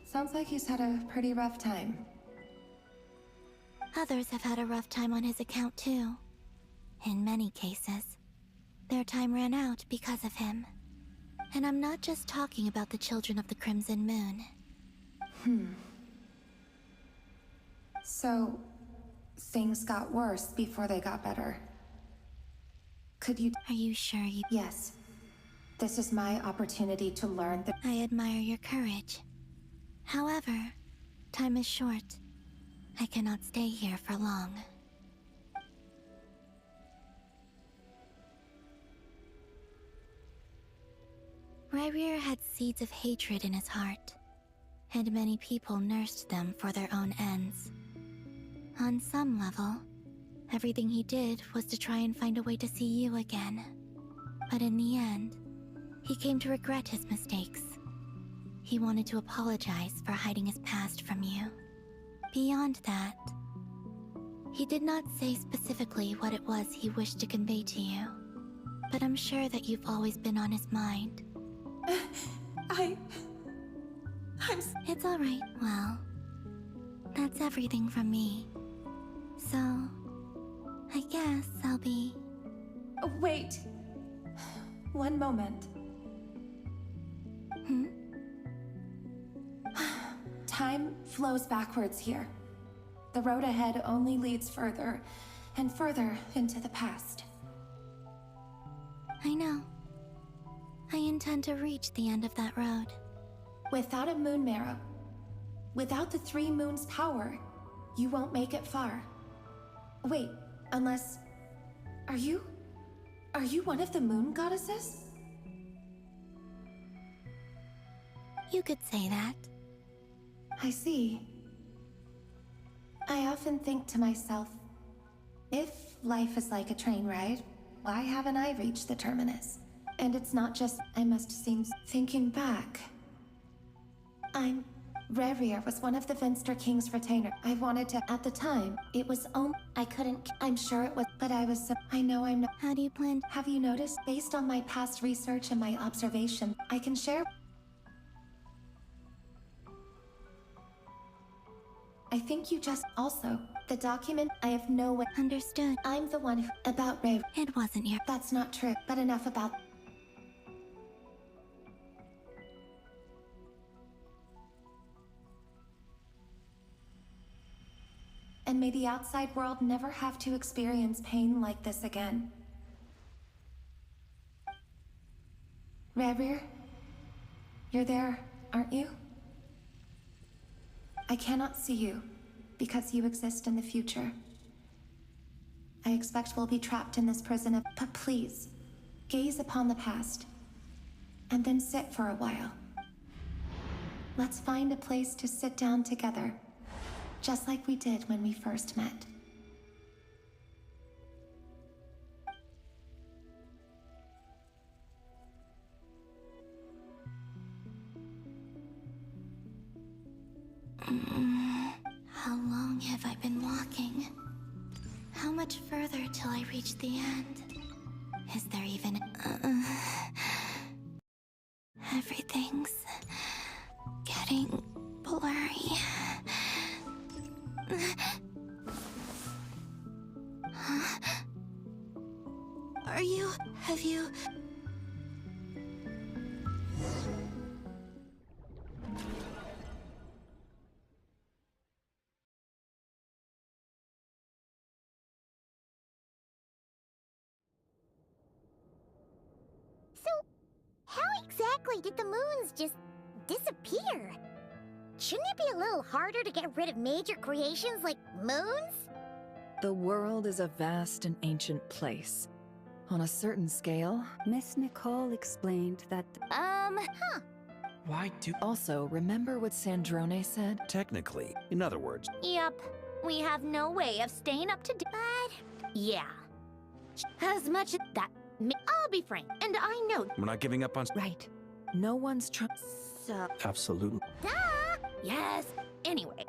Sounds like he's had a pretty rough time. Others have had a rough time on his account too. In many cases, their time ran out because of him. And I'm not just talking about the children of the Crimson Moon. So, things got worse before they got better. Could you... Are you sure you... Yes. This is my opportunity to learn that... I admire your courage. However, time is short. I cannot stay here for long. Rerir had seeds of hatred in his heart, and many people nursed them for their own ends. On some level, everything he did was to try and find a way to see you again. But in the end, he came to regret his mistakes. He wanted to apologize for hiding his past from you. Beyond that, he did not say specifically what it was he wished to convey to you, but I'm sure that you've always been on his mind. It's all right. Well, that's everything from me. So, I guess I'll be... Wait! One moment. Time flows backwards here. The road ahead only leads further and further into the past. I know. I intend to reach the end of that road. Without a moon marrow, without the 3 moons' power, you won't make it far. Wait, unless... Are you Are you one of the moon goddesses? You could say that. I see. I often think to myself, if life is like a train ride, why haven't I reached the terminus? And it's not just I must seem thinking back. Rerir was one of the Venster King's retainer. I wanted to, at the time, it was I couldn't, I'm sure it was, but I was, I know I'm not. How do you plan? Have you noticed, based on my past research and my observation, I can share. I think you just, also, the document, I have no way. Understood. I'm the one who, about Rerir. It wasn't your. That's not true, but enough about. And may the outside world never have to experience pain like this again. Rerir, you're there, aren't you? I cannot see you, because you exist in the future. I expect we'll be trapped in this prison of... But please, gaze upon the past, and then sit for a while. Let's find a place to sit down together. Just like we did when we first met. How long have I been walking? How much further till I reach the end? Is there even... Everything's getting blurry. Huh? Have you... So, how exactly did the moons just disappear? Shouldn't it be a little harder to get rid of major creations like moons? The world is a vast and ancient place. On a certain scale, Miss Nicole explained that... Why do... Also, remember what Sandrone said? Technically, in other words. Yep. We have no way of staying up to date. But, yeah. As much as that... I'll be frank, and I know... We're not giving up on... Right. No one's trying... So... Absolutely. Duh! Yes. Anyway,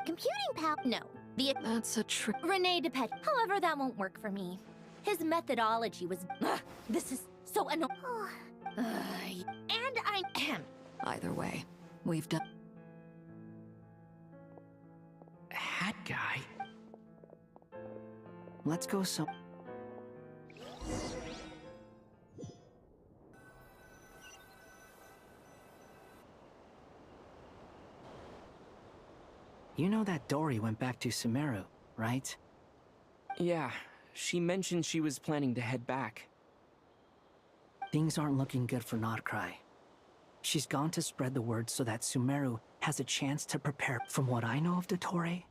computing power... No. That's a trick. Rene Depet. However, that won't work for me. His methodology was... this is so annoying. And I am... Either way, we've done... Hat guy? Let's go some... You know that Dory went back to Sumeru, right? Yeah, she mentioned she was planning to head back. Things aren't looking good for Notcry. She's gone to spread the word so that Sumeru has a chance to prepare. From what I know of Dottore,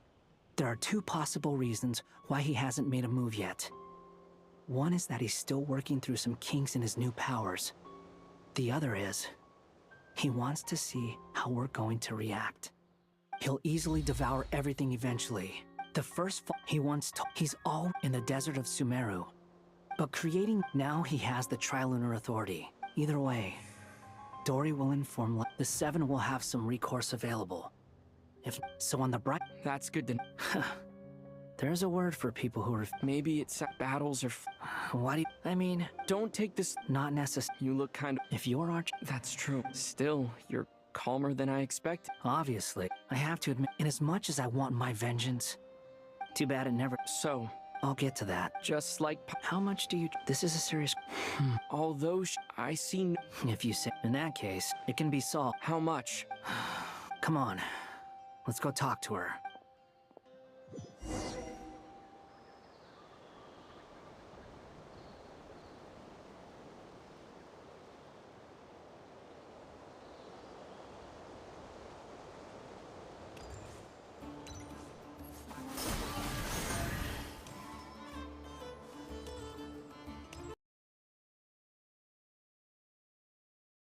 there are two possible reasons why he hasn't made a move yet. One is that he's still working through some kinks in his new powers. The other is, he wants to see how we're going to react. He'll easily devour everything eventually. The first he wants to... He's all in the desert of Sumeru. But creating... Now he has the Trilunar Authority. Either way, Dory will inform... The Seven will have some recourse available. If... So on the bright... That's good to... There's a word for people who are... Maybe it's battles or... Why do you... I mean... Don't take this... Not necessary. You look kind of... If you're Arch... That's true. Still, you're calmer than I expected. Obviously. I have to admit, inasmuch as I want my vengeance... Too bad it never... So... I'll get to that. Just like... How much do you... This is a serious... Although I see... If you say... In that case, it can be solved. How much? Come on. Let's go talk to her.